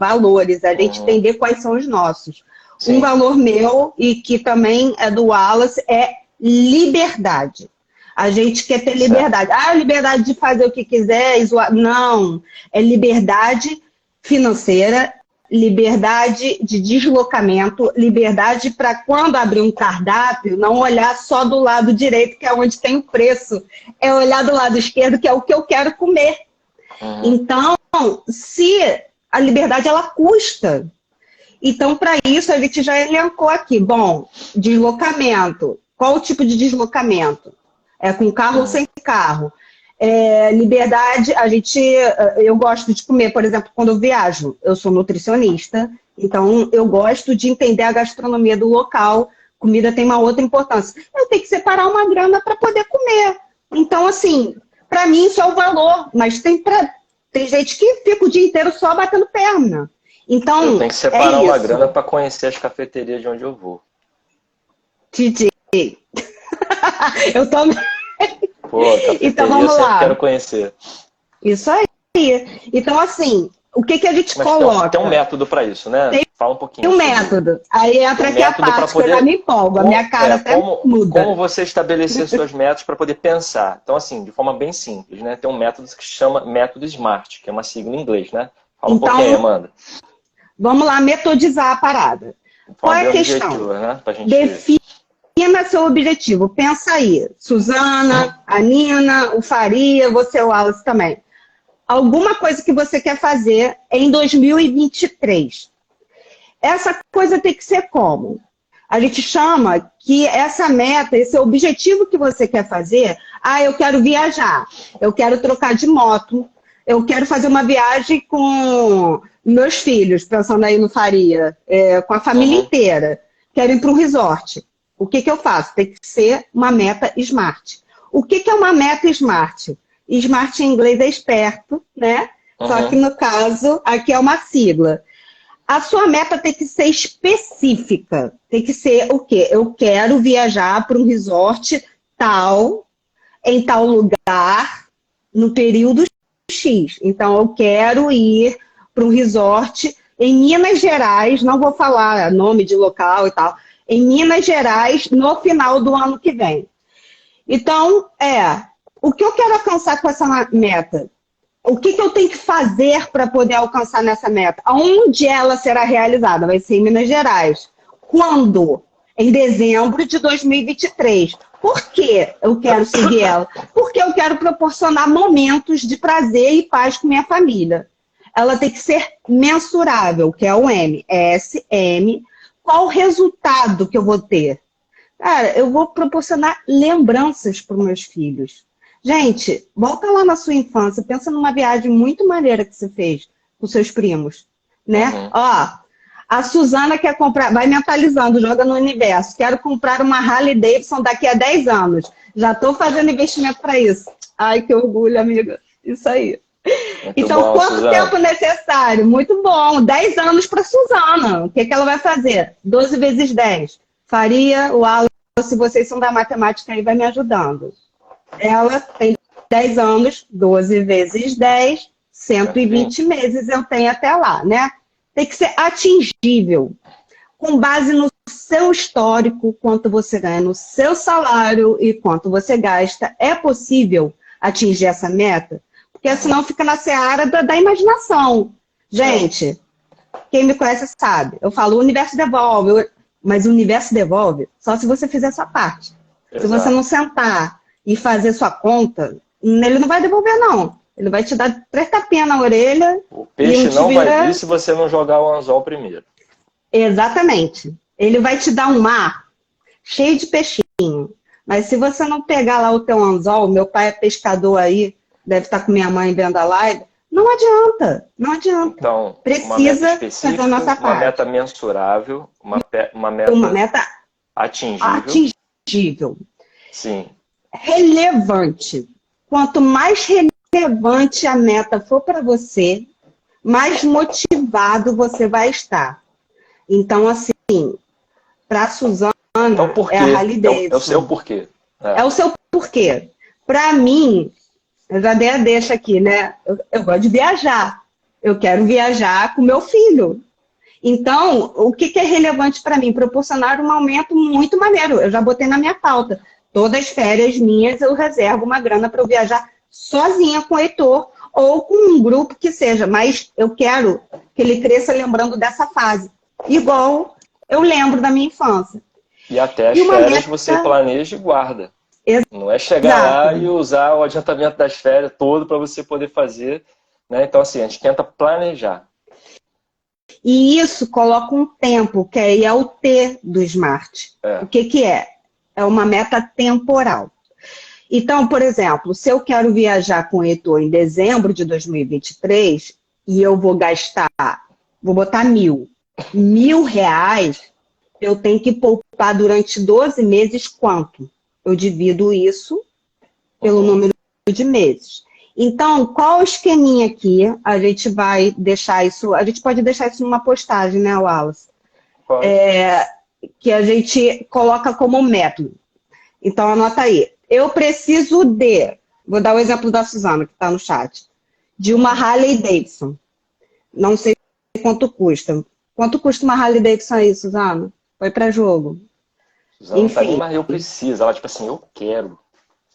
A gente entender quais são os nossos. Sim. Um valor meu, e que também é do Wallace, é liberdade. A gente quer ter liberdade. Liberdade de fazer o que quiser. Não. É liberdade financeira, liberdade de deslocamento, liberdade para quando abrir um cardápio, não olhar só do lado direito, que é onde tem o preço. É olhar do lado esquerdo, que é o que eu quero comer. Então, se a liberdade, ela custa. Então, para isso, a gente já elencou aqui. Bom, deslocamento. Qual o tipo de deslocamento? É com carro ou sem carro? Liberdade, eu gosto de comer, por exemplo, quando eu viajo. Eu sou nutricionista, então eu gosto de entender a gastronomia do local. Comida tem uma outra importância. Eu tenho que separar uma grana para poder comer. Então, assim, para mim isso é o valor, mas tem gente que fica o dia inteiro só batendo perna. Então, eu tenho que separar uma grana para conhecer as cafeterias de onde eu vou. Titi. Eu também. Pô, cafeteria então vamos eu lá. Quero conhecer. Isso aí. Então, assim, o que a gente coloca? Tem um método para isso, né? Fala um pouquinho. Tem um método. Aí entra aqui a parte que eu já me empolgo. A minha cara até muda. Como você estabelecer suas metas para poder pensar? Então, assim, de forma bem simples, né? Tem um método que se chama método SMART, que é uma sigla em inglês, né? Fala um pouquinho aí, Amanda. Vamos lá metodizar a parada. Qual é a questão? Né? Pra gente... Defina seu objetivo. Pensa aí. Suzana, a Nina, o Faria, você, o Wallace também. Alguma coisa que você quer fazer em 2023. Essa coisa tem que ser como? A gente chama que essa meta, esse objetivo que você quer fazer, eu quero viajar, eu quero trocar de moto, eu quero fazer uma viagem com meus filhos, pensando aí no Faria, com a família inteira, quero ir para um resort. O que eu faço? Tem que ser uma meta SMART. O que é uma meta SMART? SMART em inglês é esperto, né? Só que no caso, aqui é uma sigla. A sua meta tem que ser específica. Tem que ser o quê? Eu quero viajar para um resort tal, em tal lugar, no período X. Então, eu quero ir para um resort em Minas Gerais, não vou falar nome de local e tal, em Minas Gerais no final do ano que vem. Então, o que eu quero alcançar com essa meta? O que eu tenho que fazer para poder alcançar nessa meta? Aonde ela será realizada? Vai ser em Minas Gerais. Quando? Em dezembro de 2023. Por que eu quero seguir ela? Porque eu quero proporcionar momentos de prazer e paz com minha família. Ela tem que ser mensurável, que é o M. SM. Qual o resultado que eu vou ter? Cara, eu vou proporcionar lembranças para os meus filhos. Gente, volta lá na sua infância, pensa numa viagem muito maneira que você fez com seus primos, né? Ó, a Suzana quer comprar, vai mentalizando, joga no universo. Quero comprar uma Harley Davidson daqui a 10 anos. Já estou fazendo investimento para isso. Ai, que orgulho, amiga. Isso aí. Muito então, bom, quanto Suzana. tempo necessário? Muito bom. 10 anos para Suzana. O que ela vai fazer? 12 vezes 10. Faria, o Wallace, se vocês são da matemática aí, vai me ajudando. Ela tem 10 anos, 12 vezes 10, 120 meses eu tenho até lá, né? Tem que ser atingível, com base no seu histórico, quanto você ganha no seu salário e quanto você gasta. É possível atingir essa meta? Porque senão fica na seara da imaginação. Gente, quem me conhece sabe. Eu falo, o universo devolve, mas o universo devolve só se você fizer a sua parte. Exato. Se você não sentar e fazer sua conta, ele não vai devolver, não. Ele vai te dar 3 tapinhas na orelha. O peixe não vai vir se você não jogar o anzol primeiro. Exatamente. Ele vai te dar um mar cheio de peixinho. Mas se você não pegar lá o teu anzol, meu pai é pescador aí, deve estar com minha mãe vendo a live, Não adianta, não adianta. Então, uma meta Precisa específica, fazer a nossa uma parte. meta mensurável, uma Uma meta meta atingível. atingível, Sim. relevante. Quanto mais relevante a meta for para você, mais motivado você vai estar. Então, assim, para a Suzana, Então, por é quê? a Harley É o seu Davidson. porquê. É o seu porquê. Para mim, eu já dei a deixa aqui, né? Eu gosto de viajar. Eu quero viajar com meu filho. Então, o que é relevante para mim? Proporcionar um aumento muito maneiro. Eu já botei na minha pauta. Todas as férias minhas eu reservo uma grana para eu viajar sozinha com o Heitor ou com um grupo que seja, mas eu quero que ele cresça lembrando dessa fase. Igual eu lembro da minha infância. E até as E uma férias você meta planeja e guarda. Não é chegar lá exato. e usar o adiantamento das férias todo para você poder fazer. Né? Então, assim, a gente tenta planejar. E isso coloca um tempo, que aí é o T do Smart. O que é? É uma meta temporal. Então, por exemplo, se eu quero viajar com o Heitor em dezembro de 2023 e eu vou gastar, vou botar R$ 1.000, eu tenho que poupar durante 12 meses quanto? Eu divido isso pelo número de meses. Então, qual o esqueminha aqui? A gente vai deixar isso, a gente pode deixar isso numa postagem, né, Wallace? Que a gente coloca como método. Então, anota aí. Eu preciso vou dar o exemplo da Suzana, que está no chat, de uma Harley Davidson. Não sei quanto custa. Quanto custa uma Harley Davidson aí, Suzana? Foi para jogo. Suzana não tá nem, mas eu preciso. Ela, tipo assim, eu quero.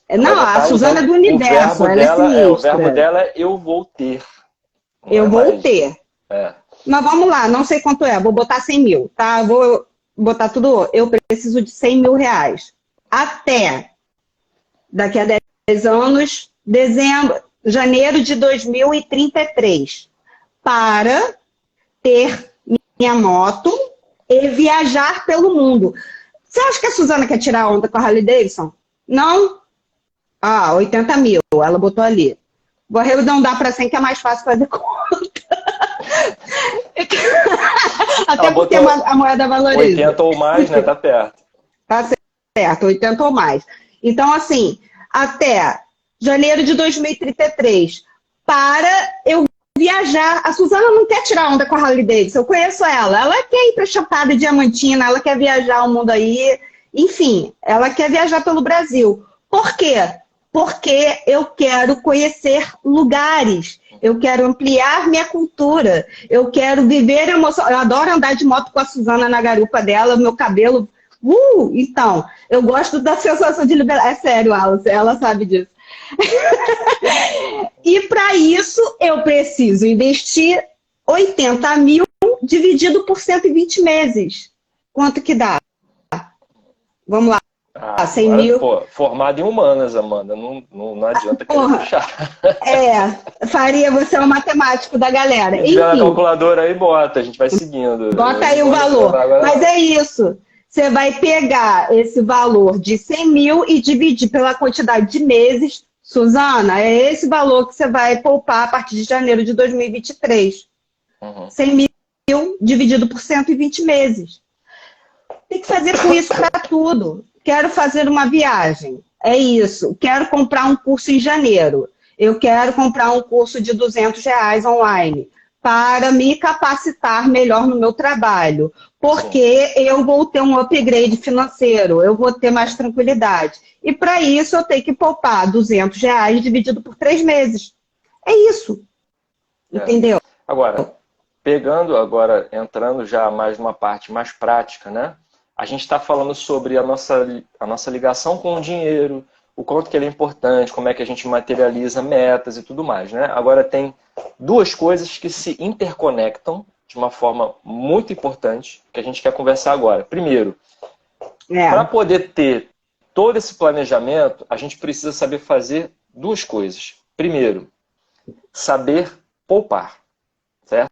Não, a Suzana é do universo, ela é sinistra. O verbo dela é eu vou ter. Eu vou ter. Mas vamos lá, não sei quanto é, vou botar 100 mil, tá? Vou botar tudo, eu preciso de R$ 100.000. Até daqui a 10 anos, janeiro de 2033, para ter minha moto e viajar pelo mundo. Você acha que a Suzana quer tirar onda com a Harley Davidson? Não? 80 mil, ela botou ali. Vou arredondar para 100, que é mais fácil fazer conta. Até porque a moeda valoriza. 80 ou mais, né? Tá perto. Tá certo, 80 ou mais. Então, assim, até janeiro de 2033, para eu viajar. A Suzana não quer tirar onda com a Harley Davidson, eu conheço ela. Ela quer ir para Chapada Diamantina, ela quer viajar o mundo aí. Enfim, ela quer viajar pelo Brasil. Por quê? Porque eu quero conhecer lugares, eu quero ampliar minha cultura, eu quero viver emoção. Eu adoro andar de moto com a Suzana na garupa dela, meu cabelo. Então, eu gosto da sensação de liberdade. É sério, Alice, ela sabe disso. E para isso, eu preciso investir 80 mil dividido por 120 meses. Quanto que dá? Vamos lá. 100 mil. Pô, formada em humanas, Amanda. Não adianta querer puxar. Faria você é um matemático da galera. Se tiver a calculadora aí, bota. A gente vai seguindo. Bota aí o valor. Mas é isso. Você vai pegar esse valor de 100 mil e dividir pela quantidade de meses. Suzana, é esse valor que você vai poupar a partir de janeiro de 2023. 100 mil dividido por 120 meses. Tem que fazer com isso para tudo. Quero fazer uma viagem. É isso. Quero comprar um curso em janeiro. Eu quero comprar um curso de R$ 200 online para me capacitar melhor no meu trabalho. Porque eu vou ter um upgrade financeiro, eu vou ter mais tranquilidade. E para isso eu tenho que poupar R$ 200 dividido por 3 meses. É isso. Entendeu? Agora, entrando já mais numa parte mais prática, né? A gente está falando sobre a nossa ligação com o dinheiro, o quanto que ele é importante, como é que a gente materializa metas e tudo mais, né? Agora tem duas coisas que se interconectam de uma forma muito importante que a gente quer conversar agora. Primeiro, para poder ter todo esse planejamento, a gente precisa saber fazer duas coisas. Primeiro, saber poupar, certo?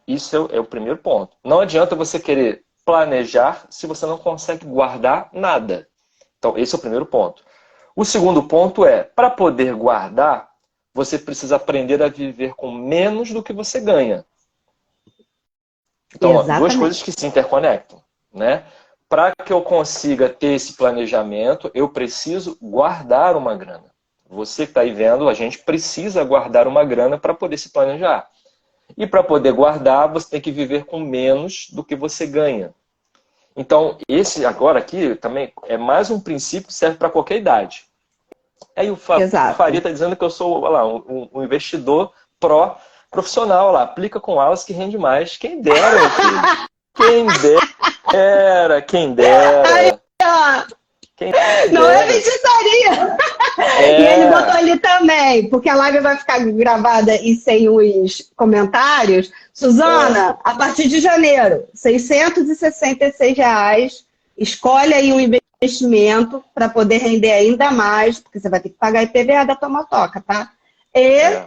Isso é o primeiro ponto. Não adianta você querer planejar se você não consegue guardar nada. Então, esse é o primeiro ponto. O segundo ponto é, para poder guardar, você precisa aprender a viver com menos do que você ganha. Então, ó, duas coisas que se interconectam, né? Para que eu consiga ter esse planejamento, eu preciso guardar uma grana. Você que está aí vendo, a gente precisa guardar uma grana para poder se planejar. E para poder guardar, você tem que viver com menos do que você ganha. Então, esse agora aqui também é mais um princípio que serve para qualquer idade. Aí o Faria está dizendo que eu sou lá, um investidor profissional lá, aplica com aulas que rende mais. Quem dera, quem dera, quem dera. Quem não dera. É feitiçaria! E ele botou ali também, porque a live vai ficar gravada e sem os comentários. Suzana, a partir de janeiro, R$666. Escolhe aí um investimento para poder render ainda mais, porque você vai ter que pagar IPVA da tua motoca, tá? E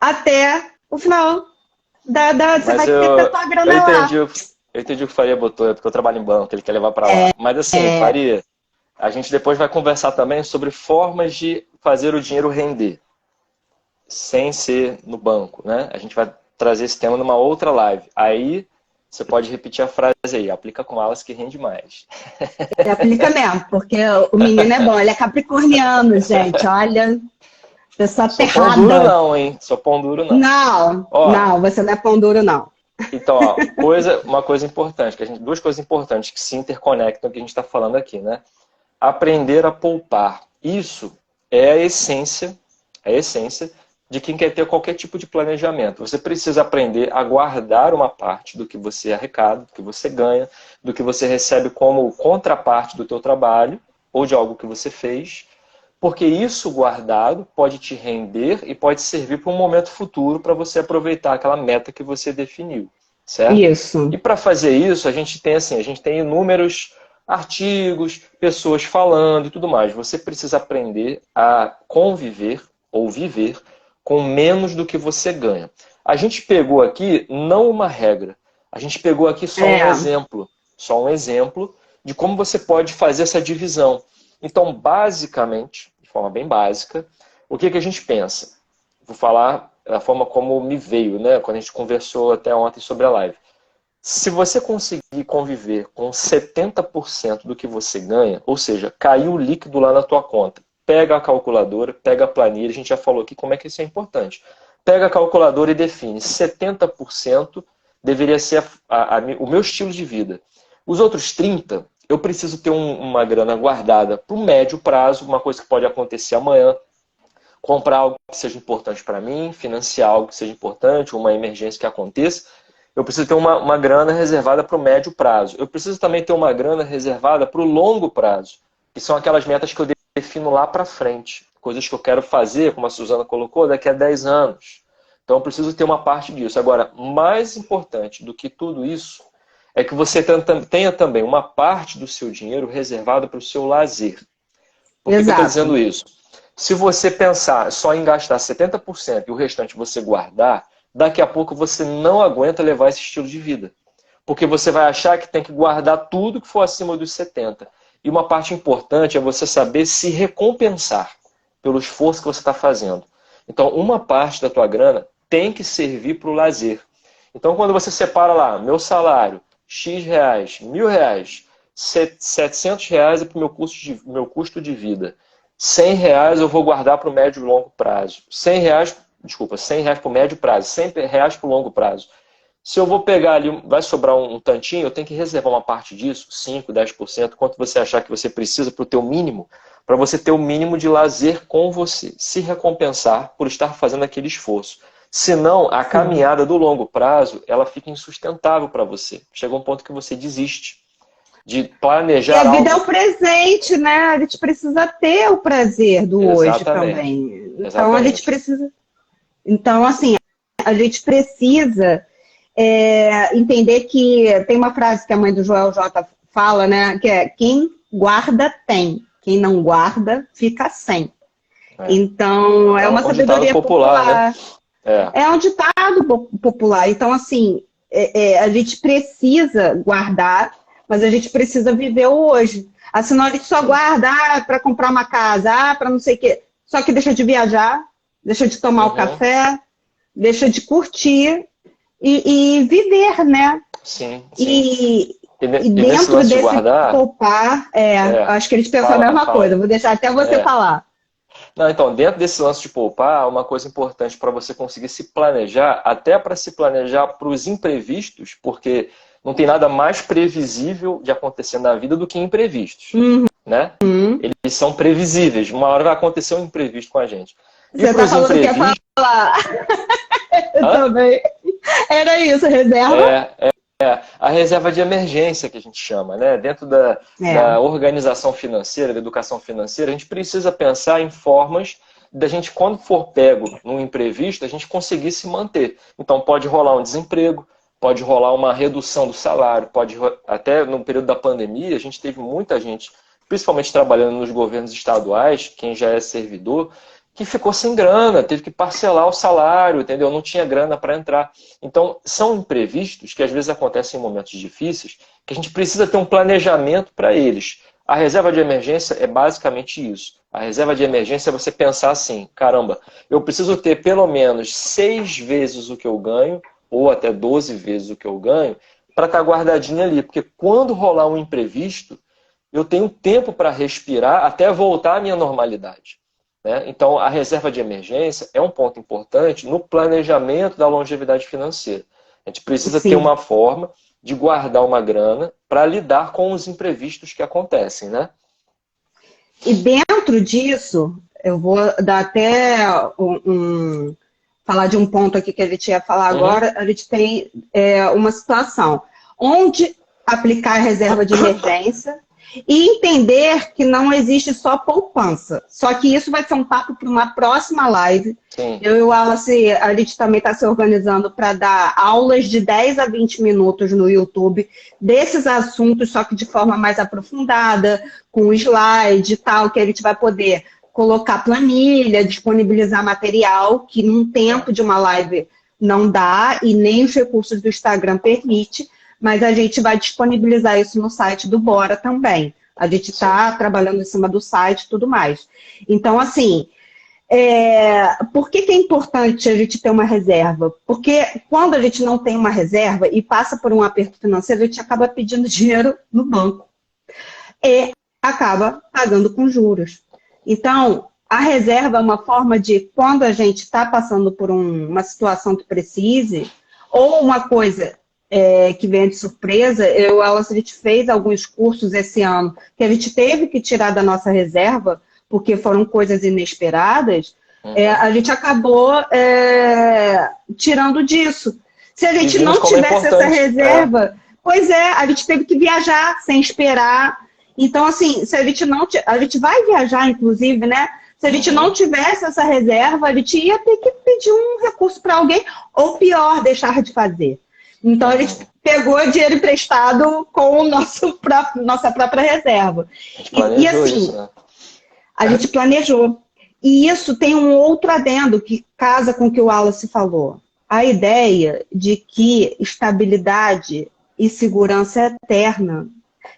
até o final você vai ter a tua grana lá. Eu entendi o que o Faria botou, é porque eu trabalho em banco, ele quer levar para lá. Mas assim, Faria, a gente depois vai conversar também sobre formas de fazer o dinheiro render, sem ser no banco, né? A gente vai trazer esse tema numa outra live. Aí você pode repetir a frase aí, aplica com aulas que rende mais. Aplica mesmo, porque o menino é bom, ele é capricorniano, gente, olha, pessoa aterrada. Sou pão duro não, hein? Sou pão duro não. Não, você não é pão duro não. Então, ó, uma coisa importante, duas coisas importantes que se interconectam que a gente está falando aqui, né? Aprender a poupar. Isso é a essência de quem quer ter qualquer tipo de planejamento. Você precisa aprender a guardar uma parte do que você arrecada, do que você ganha, do que você recebe como contraparte do teu trabalho ou de algo que você fez, porque isso guardado pode te render e pode servir para um momento futuro para você aproveitar aquela meta que você definiu, certo? Isso. E para fazer isso, a gente tem inúmeros artigos, pessoas falando e tudo mais. Você precisa aprender a conviver ou viver com menos do que você ganha. A gente pegou aqui não uma regra, a gente pegou aqui só um exemplo de como você pode fazer essa divisão. Então, basicamente, de forma bem básica, o que a gente pensa? Vou falar da forma como me veio, né? Quando a gente conversou até ontem sobre a live. Se você conseguir conviver com 70% do que você ganha, ou seja, caiu o líquido lá na tua conta, pega a calculadora, pega a planilha, a gente já falou aqui como é que isso é importante. Pega a calculadora e define 70% deveria ser o meu estilo de vida. Os outros 30%, eu preciso ter uma grana guardada para o médio prazo, uma coisa que pode acontecer amanhã, comprar algo que seja importante para mim, financiar algo que seja importante, uma emergência que aconteça. Eu preciso ter uma grana reservada para o médio prazo. Eu preciso também ter uma grana reservada para o longo prazo, que são aquelas metas que eu defino lá para frente. Coisas que eu quero fazer, como a Suzana colocou, daqui a 10 anos. Então eu preciso ter uma parte disso. Agora, mais importante do que tudo isso, é que você tenha também uma parte do seu dinheiro reservada para o seu lazer. Por que eu estou dizendo isso? Se você pensar só em gastar 70% e o restante você guardar, daqui a pouco você não aguenta levar esse estilo de vida. Porque você vai achar que tem que guardar tudo que for acima dos 70%. E uma parte importante é você saber se recompensar pelo esforço que você está fazendo. Então, uma parte da tua grana tem que servir para o lazer. Então, quando você separa lá, meu salário, X reais, R$1.000, R$700 é para o meu custo de vida. R$100 eu vou guardar para o médio e longo prazo. R$100 para o médio prazo, R$100 para o longo prazo. Se eu vou pegar ali, vai sobrar um tantinho, eu tenho que reservar uma parte disso, 5%, 10%, quanto você achar que você precisa para o teu mínimo, para você ter o mínimo de lazer com você. Se recompensar por estar fazendo aquele esforço. Senão, a caminhada do longo prazo, ela fica insustentável para você. Chega um ponto que você desiste de planejar algo. E a vida é o presente, né? A gente precisa ter o prazer do hoje também. Então, a gente precisa... Então, assim, a gente precisa entender que tem uma frase que a mãe do Joel J fala, né? Que é, quem guarda tem, quem não guarda fica sem. Então, é uma sabedoria popular. Né? É um ditado popular. Então, assim, a gente precisa guardar, mas a gente precisa viver o hoje. Senão a gente só guarda para comprar uma casa, para não sei o quê. Só que deixa de viajar, deixa de tomar o Uhum. café, deixa de curtir e viver, né? Sim, sim. E, e E nesse dentro lance de desse guardar, poupar, é, acho que eles pensam a fala, mesma fala coisa. aí. Vou deixar até você É. falar. Não, então, dentro desse lance de poupar, uma coisa importante para você conseguir se planejar, até para se planejar para os imprevistos, porque não tem nada mais previsível de acontecer na vida do que imprevistos, né? Uhum. Eles são previsíveis, uma hora vai acontecer um imprevisto com a gente. E Você para tá os falando que ia imprevistos, falar. Eu hã? também. Era isso, reserva? A reserva de emergência, que a gente chama, né? Dentro É, da organização financeira, da educação financeira, a gente precisa pensar em formas da gente, quando for pego num imprevisto, a gente conseguir se manter. Então, pode rolar um desemprego, pode rolar uma redução do salário, até no período da pandemia, a gente teve muita gente, principalmente trabalhando nos governos estaduais, quem já é servidor, que ficou sem grana, teve que parcelar o salário, entendeu? Não tinha grana para entrar. Então, são imprevistos que às vezes acontecem em momentos difíceis, que a gente precisa ter um planejamento para eles. A reserva de emergência é basicamente isso. A reserva de emergência é você pensar assim, caramba, eu preciso ter pelo menos 6 vezes o que eu ganho, ou até 12 vezes o que eu ganho, para estar guardadinho ali. Porque quando rolar um imprevisto, eu tenho tempo para respirar até voltar à minha normalidade, né? Então, a reserva de emergência é um ponto importante no planejamento da longevidade financeira. A gente precisa ter sim. uma forma de guardar uma grana para lidar com os imprevistos que acontecem, né? E dentro disso, eu vou dar até falar de um ponto aqui que a gente ia falar Uhum. agora. A gente tem uma situação onde aplicar a reserva de emergência e entender que não existe só poupança. Só que isso vai ser um papo para uma próxima live. Sim. Eu e o Wallace, a gente também está se organizando para dar aulas de 10 a 20 minutos no YouTube desses assuntos, só que de forma mais aprofundada, com slide e tal, que a gente vai poder colocar planilha, disponibilizar material, que num tempo de uma live não dá e nem os recursos do Instagram permite, mas a gente vai disponibilizar isso no site do Bora também. A gente está trabalhando em cima do site e tudo mais. Então, assim, por que é importante a gente ter uma reserva? Porque quando a gente não tem uma reserva e passa por um aperto financeiro, a gente acaba pedindo dinheiro no banco e acaba pagando com juros. Então, a reserva é uma forma de, quando a gente está passando por uma situação que precise, ou uma coisa que vem de surpresa, a gente fez alguns cursos esse ano que a gente teve que tirar da nossa reserva, porque foram coisas inesperadas, a gente acabou tirando disso. Se a gente Vimos não como é tivesse essa importante. reserva, pois a gente teve que viajar sem esperar. Então, assim, se a gente não... A gente vai viajar, inclusive, né? Se a gente não tivesse essa reserva, a gente ia ter que pedir um recurso para alguém, ou pior, deixar de fazer. Então, a gente pegou dinheiro emprestado com nossa própria reserva. A gente E planejou assim, isso, né? a gente planejou. E isso tem um outro adendo que casa com o que o Wallace falou. A ideia de que estabilidade e segurança é eterna.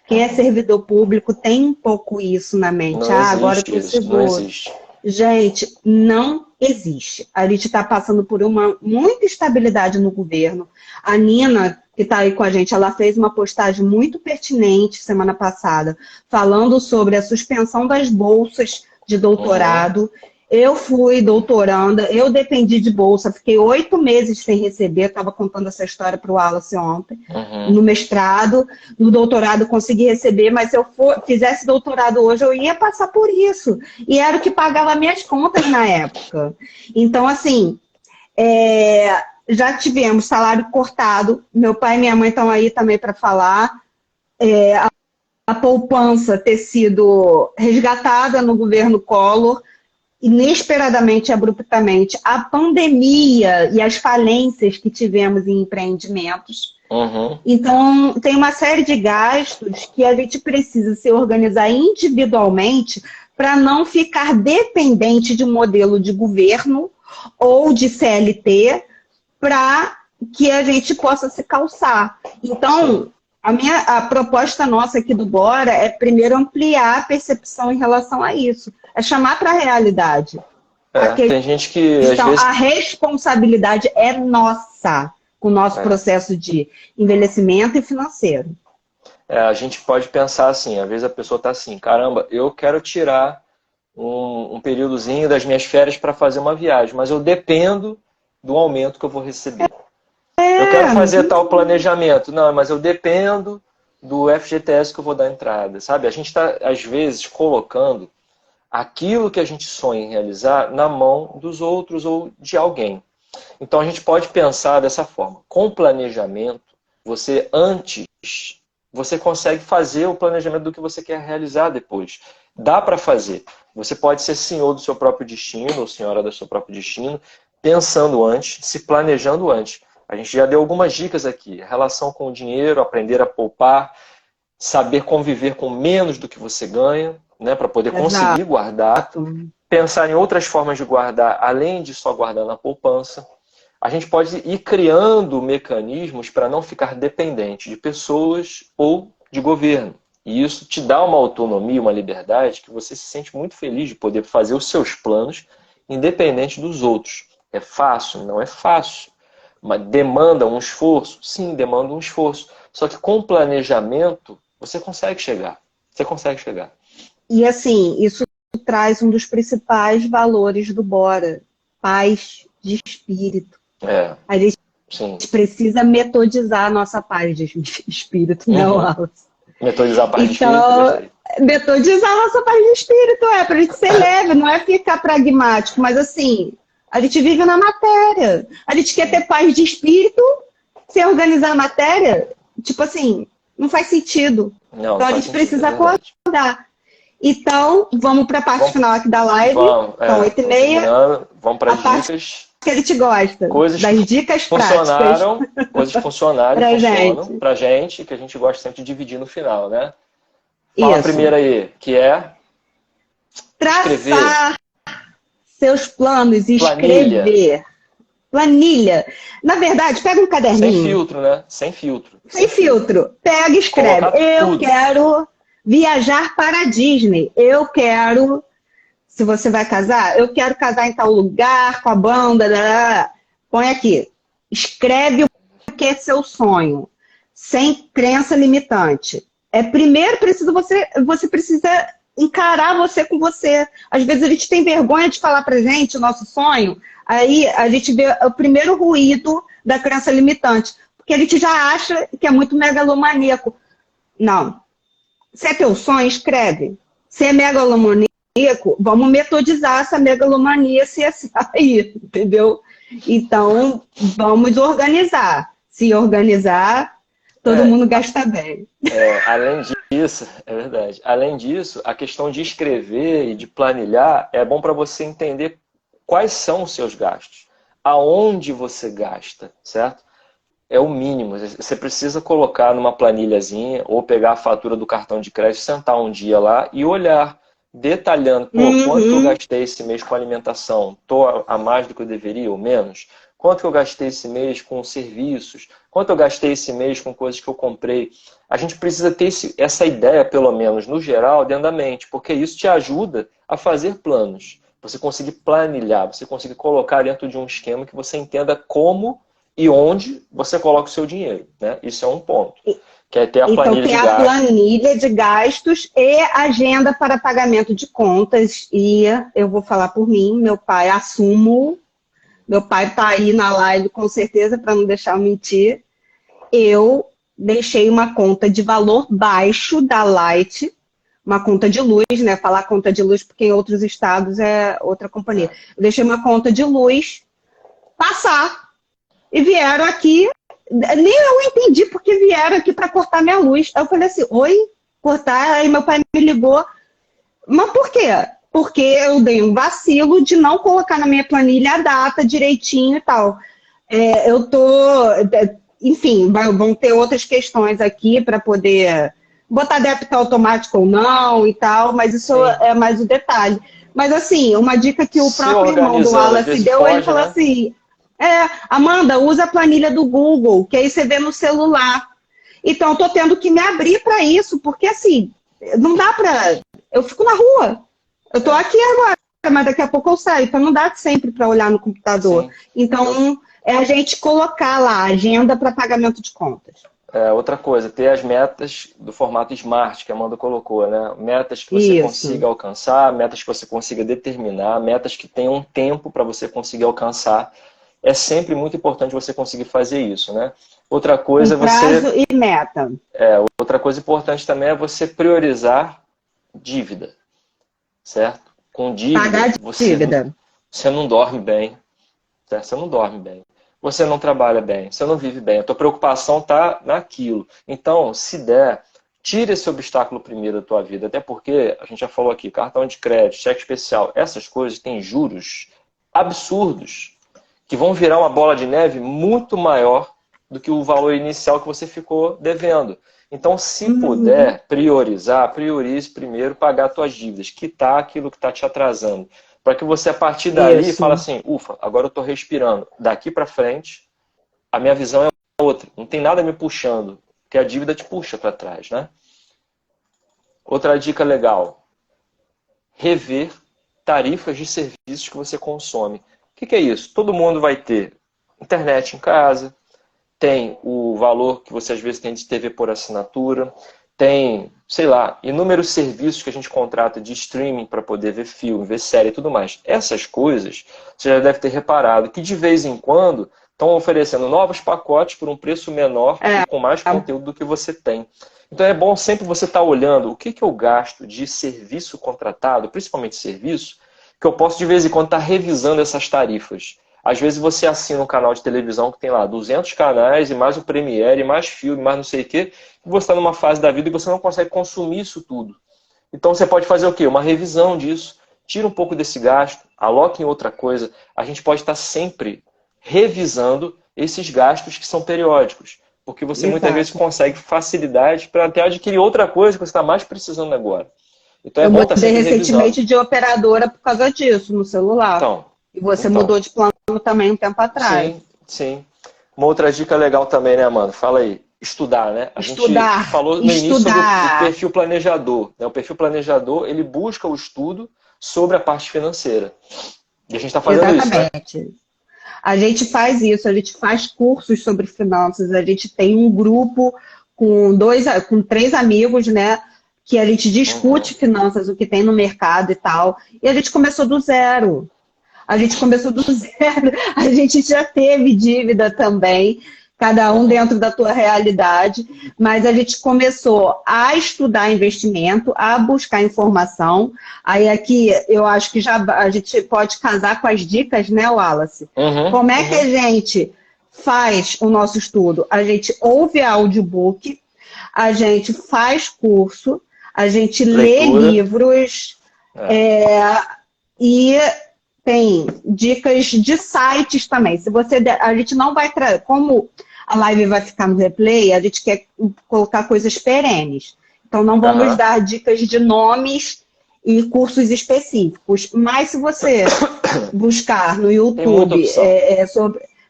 Quem é servidor público tem um pouco isso na mente. Não Agora eu existe estou isso, não seguro. existe. Gente, não existe. A gente está passando por muita instabilidade no governo. A Nina, que está aí com a gente, ela fez uma postagem muito pertinente semana passada, falando sobre a suspensão das bolsas de doutorado. Eu fui doutoranda, eu dependi de bolsa, fiquei 8 meses sem receber, estava contando essa história para o Wallace ontem, no mestrado, no doutorado consegui receber, mas se eu fizesse doutorado hoje, eu ia passar por isso, e era o que pagava minhas contas na época. Então, assim, já tivemos salário cortado, meu pai e minha mãe estão aí também para falar, a poupança ter sido resgatada no governo Collor, inesperadamente, abruptamente, a pandemia e as falências que tivemos em empreendimentos. Então, tem uma série de gastos que a gente precisa se organizar individualmente para não ficar dependente de um modelo de governo ou de CLT para que a gente possa se calçar. Então, a proposta nossa aqui do Bora é primeiro ampliar a percepção em relação a isso. É chamar para a realidade. Tem gente que, às Então, vezes... a responsabilidade é nossa com o nosso processo de envelhecimento e financeiro. A gente pode pensar assim, às vezes a pessoa está assim, caramba, eu quero tirar um períodozinho das minhas férias para fazer uma viagem, mas eu dependo do aumento que eu vou receber. Eu quero fazer tal planejamento, não, mas eu dependo do FGTS que eu vou dar entrada, sabe? A gente está, às vezes, colocando aquilo que a gente sonha em realizar na mão dos outros ou de alguém. Então a gente pode pensar dessa forma. Com planejamento, você consegue fazer o planejamento do que você quer realizar depois. Dá para fazer. Você pode ser senhor do seu próprio destino, ou senhora do seu próprio destino, pensando antes, se planejando antes. A gente já deu algumas dicas aqui. Relação com o dinheiro, aprender a poupar, saber conviver com menos do que você ganha, né, para poder conseguir guardar. Pensar em outras formas de guardar, além de só guardar na poupança. A gente pode ir criando mecanismos para não ficar dependente de pessoas ou de governo. E isso te dá uma autonomia, uma liberdade, que você se sente muito feliz de poder fazer os seus planos independente dos outros. É fácil? Não é fácil. Mas demanda um esforço? Sim, demanda um esforço. Só que com planejamento, você consegue chegar. Você consegue chegar. E assim, isso traz um dos principais valores do Bora. Paz de espírito. A gente precisa metodizar a nossa paz de espírito, né, Wallace? Metodizar a paz de espírito. Metodizar a nossa paz de espírito, pra gente ser leve, não é ficar pragmático, mas assim, a gente vive na matéria. A gente quer ter paz de espírito sem organizar a matéria. Tipo assim, não faz sentido. Não, então a gente precisa acordar. Então, vamos para a parte final aqui da live. São 8h30. Vamos para as dicas. Que a gente gosta. Coisas das dicas funcionaram, práticas. coisas que funcionaram e funcionam pra gente, que a gente gosta sempre de dividir no final, né? Fala a primeira aí, que é... Traçar seus planos e escrever. Planilha. Na verdade, pega um caderninho. Sem filtro, né? Sem filtro. Sem filtro. Pega e escreve. Eu quero viajar para a Disney. Eu quero... Se você vai casar, eu quero casar em tal lugar, com a banda, põe aqui. Escreve o que é seu sonho, sem crença limitante. Primeiro, você precisa encarar você com você. Às vezes a gente tem vergonha de falar pra gente o nosso sonho, aí a gente vê o primeiro ruído da crença limitante, porque a gente já acha que é muito megalomaníaco. Não. Se é teu sonho, escreve. Se é megalomaníaco, vamos metodizar essa megalomania se aí, entendeu? Então, vamos organizar. Se organizar, todo mundo gasta bem. Além disso, é verdade. Além disso, a questão de escrever e de planilhar é bom para você entender quais são os seus gastos, aonde você gasta, certo? É o mínimo. Você precisa colocar numa planilhazinha ou pegar a fatura do cartão de crédito, sentar um dia lá e olhar, detalhando, quanto eu gastei esse mês com alimentação? Estou a mais do que eu deveria ou menos? Quanto que eu gastei esse mês com serviços? Quanto eu gastei esse mês com coisas que eu comprei? A gente precisa ter essa ideia, pelo menos no geral, dentro da mente, porque isso te ajuda a fazer planos. Você conseguir planilhar, você conseguir colocar dentro de um esquema que você entenda como e onde você coloca o seu dinheiro, né? Isso é um ponto. Que é ter a planilha de gastos. Então, tem a planilha de gastos e agenda para pagamento de contas. E eu vou falar por mim, meu pai, assumo. Meu pai está aí na live, com certeza, para não deixar eu mentir. Eu deixei uma conta de valor baixo da Light, uma conta de luz, né? Falar conta de luz porque em outros estados é outra companhia. Eu deixei uma conta de luz passar. E vieram aqui... Nem eu entendi porque vieram aqui para cortar minha luz. Aí eu falei assim, oi? Cortar? Aí meu pai me ligou. Mas por quê? Porque eu dei um vacilo de não colocar na minha planilha a data direitinho e tal. Eu tô... Enfim, vão ter outras questões aqui para poder botar débito automático ou não e tal, mas isso é mais o detalhe. Mas assim, uma dica que o próprio irmão do Wallace deu, ele falou assim... Amanda, usa a planilha do Google, que aí você vê no celular. Então, eu tô tendo que me abrir para isso, porque assim, não dá para... Eu fico na rua. Eu tô aqui agora. mas daqui a pouco eu saio, então não dá sempre para olhar no computador. Sim. Então, é a gente colocar lá, agenda para pagamento de contas. Outra coisa, ter as metas do formato SMART, que a Amanda colocou, né? Metas que você consiga alcançar, metas que você consiga determinar, metas que tenham um tempo para você conseguir alcançar. É sempre muito importante você conseguir fazer isso, né? Outra coisa, prazo e meta. Outra coisa importante também é você priorizar dívida, certo? Com dívida, Pagar dívida. Você não dorme bem, certo? Você não dorme bem. Você não trabalha bem, você não vive bem. A tua preocupação está naquilo. Então, se der, tira esse obstáculo primeiro da tua vida. Até porque, a gente já falou aqui, cartão de crédito, cheque especial, essas coisas têm juros absurdos que vão virar uma bola de neve muito maior do que o valor inicial que você ficou devendo. Então, se puder priorizar, priorize primeiro pagar suas dívidas, quitar aquilo que está te atrasando. Para que você, a partir dali, fale assim, ufa, agora eu estou respirando. Daqui para frente, a minha visão é outra. Não tem nada me puxando, porque a dívida te puxa para trás, né? Outra dica legal. Rever tarifas de serviços que você consome. O que é isso? Todo mundo vai ter internet em casa, tem o valor que você às vezes tem de TV por assinatura, tem, sei lá, inúmeros serviços que a gente contrata de streaming para poder ver filme, ver série e tudo mais. Essas coisas, você já deve ter reparado que de vez em quando estão oferecendo novos pacotes por um preço menor e com mais conteúdo do que você tem. Então é bom sempre você estar olhando o que eu gasto de serviço contratado, principalmente serviço, que eu posso de vez em quando estar revisando essas tarifas. Às vezes você assina um canal de televisão que tem lá 200 canais, e mais o Premiere, e mais filme, mais não sei o quê, e você está numa fase da vida e você não consegue consumir isso tudo. Então você pode fazer o quê? Uma revisão disso, tira um pouco desse gasto, aloque em outra coisa. A gente pode estar sempre revisando esses gastos que são periódicos, porque você muitas vezes consegue facilidade para até adquirir outra coisa que você está mais precisando agora. Então é bom estar sempre revisando. Eu mudei recentemente de operadora por causa disso, no celular. E você mudou de plano também um tempo atrás. Sim, sim. Uma outra dica legal também, né, Amanda? Fala aí. Estudar, né? A gente falou no início sobre o perfil planejador. Né? O perfil planejador, ele busca o estudo sobre a parte financeira. E a gente está fazendo isso, né? A gente faz isso, a gente faz cursos sobre finanças, a gente tem um grupo com 3 amigos, né? Que a gente discute finanças, o que tem no mercado e tal. E a gente começou do zero. A gente já teve dívida também, cada um dentro da tua realidade, mas a gente começou a estudar investimento, a buscar informação. Aí aqui eu acho que já a gente pode casar com as dicas, né, Wallace? Como é que a gente faz o nosso estudo? A gente ouve audiobook, a gente faz curso, a gente lê livros e tem dicas de sites também. Se você a gente não vai trazer, como a live vai ficar no replay, a gente quer colocar coisas perenes. Então não vamos dar dicas de nomes e cursos específicos. Mas se você buscar no YouTube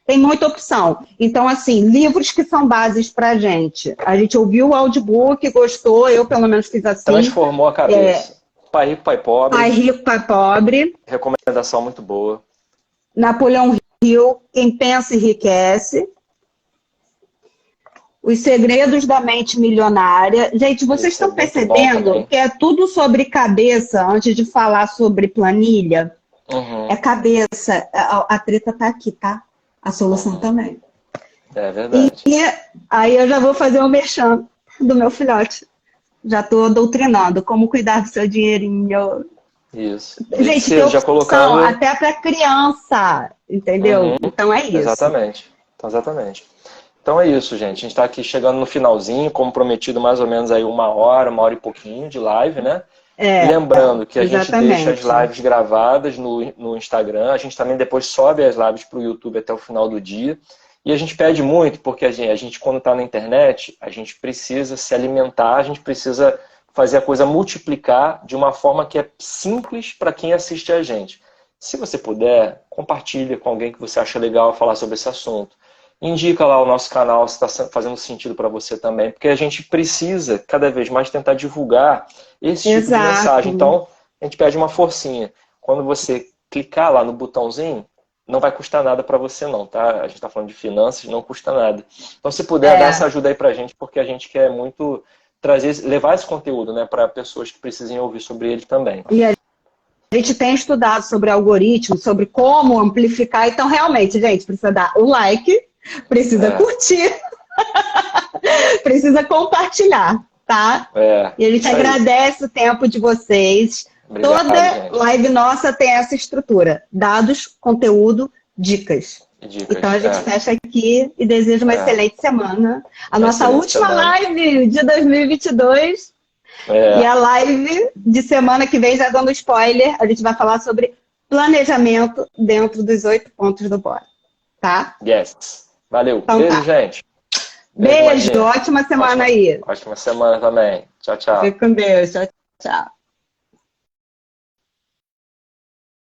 tem muita opção. Então, assim, livros que são bases pra gente. A gente ouviu o audiobook, gostou, eu pelo menos fiz assim. Transformou a cabeça. Pai Rico, Pai Pobre. Pai Rico, Pai Pobre. Recomendação muito boa. Napoleão Hill, Quem Pensa Enriquece. Os Segredos da Mente Milionária. Gente, vocês estão percebendo que é tudo sobre cabeça, antes de falar sobre planilha? É cabeça. A treta tá aqui, tá? A solução também. É verdade. E aí eu já vou fazer o merchan do meu filhote. Já estou doutrinando como cuidar do seu dinheirinho. Isso. Gente, tem opção colocando até para criança, entendeu? Então é isso. Exatamente. Então é isso, gente. A gente está aqui chegando no finalzinho, como prometido, mais ou menos aí 1 hora e pouquinho de live, né? Lembrando que a gente deixa as lives gravadas no Instagram. A gente também depois sobe as lives para o YouTube até o final do dia. E a gente pede muito, porque a gente quando está na internet, a gente precisa se alimentar, a gente precisa fazer a coisa multiplicar de uma forma que é simples para quem assiste a gente. Se você puder, compartilha com alguém que você acha legal falar sobre esse assunto. Indica lá o nosso canal se está fazendo sentido para você também, porque a gente precisa cada vez mais tentar divulgar esse tipo de mensagem. Então, a gente pede uma forcinha. quando você clicar lá no botãozinho, não vai custar nada para você não, tá? A gente está falando de finanças, não custa nada. Então, se puder, dar essa ajuda aí pra gente, porque a gente quer muito levar esse conteúdo, né, para pessoas que precisem ouvir sobre ele também. E a gente tem estudado sobre algoritmos, sobre como amplificar. Então, realmente, gente, precisa dar o like, precisa curtir, precisa compartilhar, tá? E a gente agradece o tempo de vocês. Obrigado, Toda gente. live nossa tem essa estrutura. Dados, conteúdo, dicas. Então a gente fecha aqui e deseja uma excelente semana. A nossa última live de 2022. E a live de semana que vem, já dando spoiler, a gente vai falar sobre planejamento dentro dos 8 pontos do BORA. Tá? Yes. Valeu. Então, beijo, gente. Beijo. Ótima semana aí. Ótima semana também. Tchau, tchau. Fique com Deus. Tchau, tchau.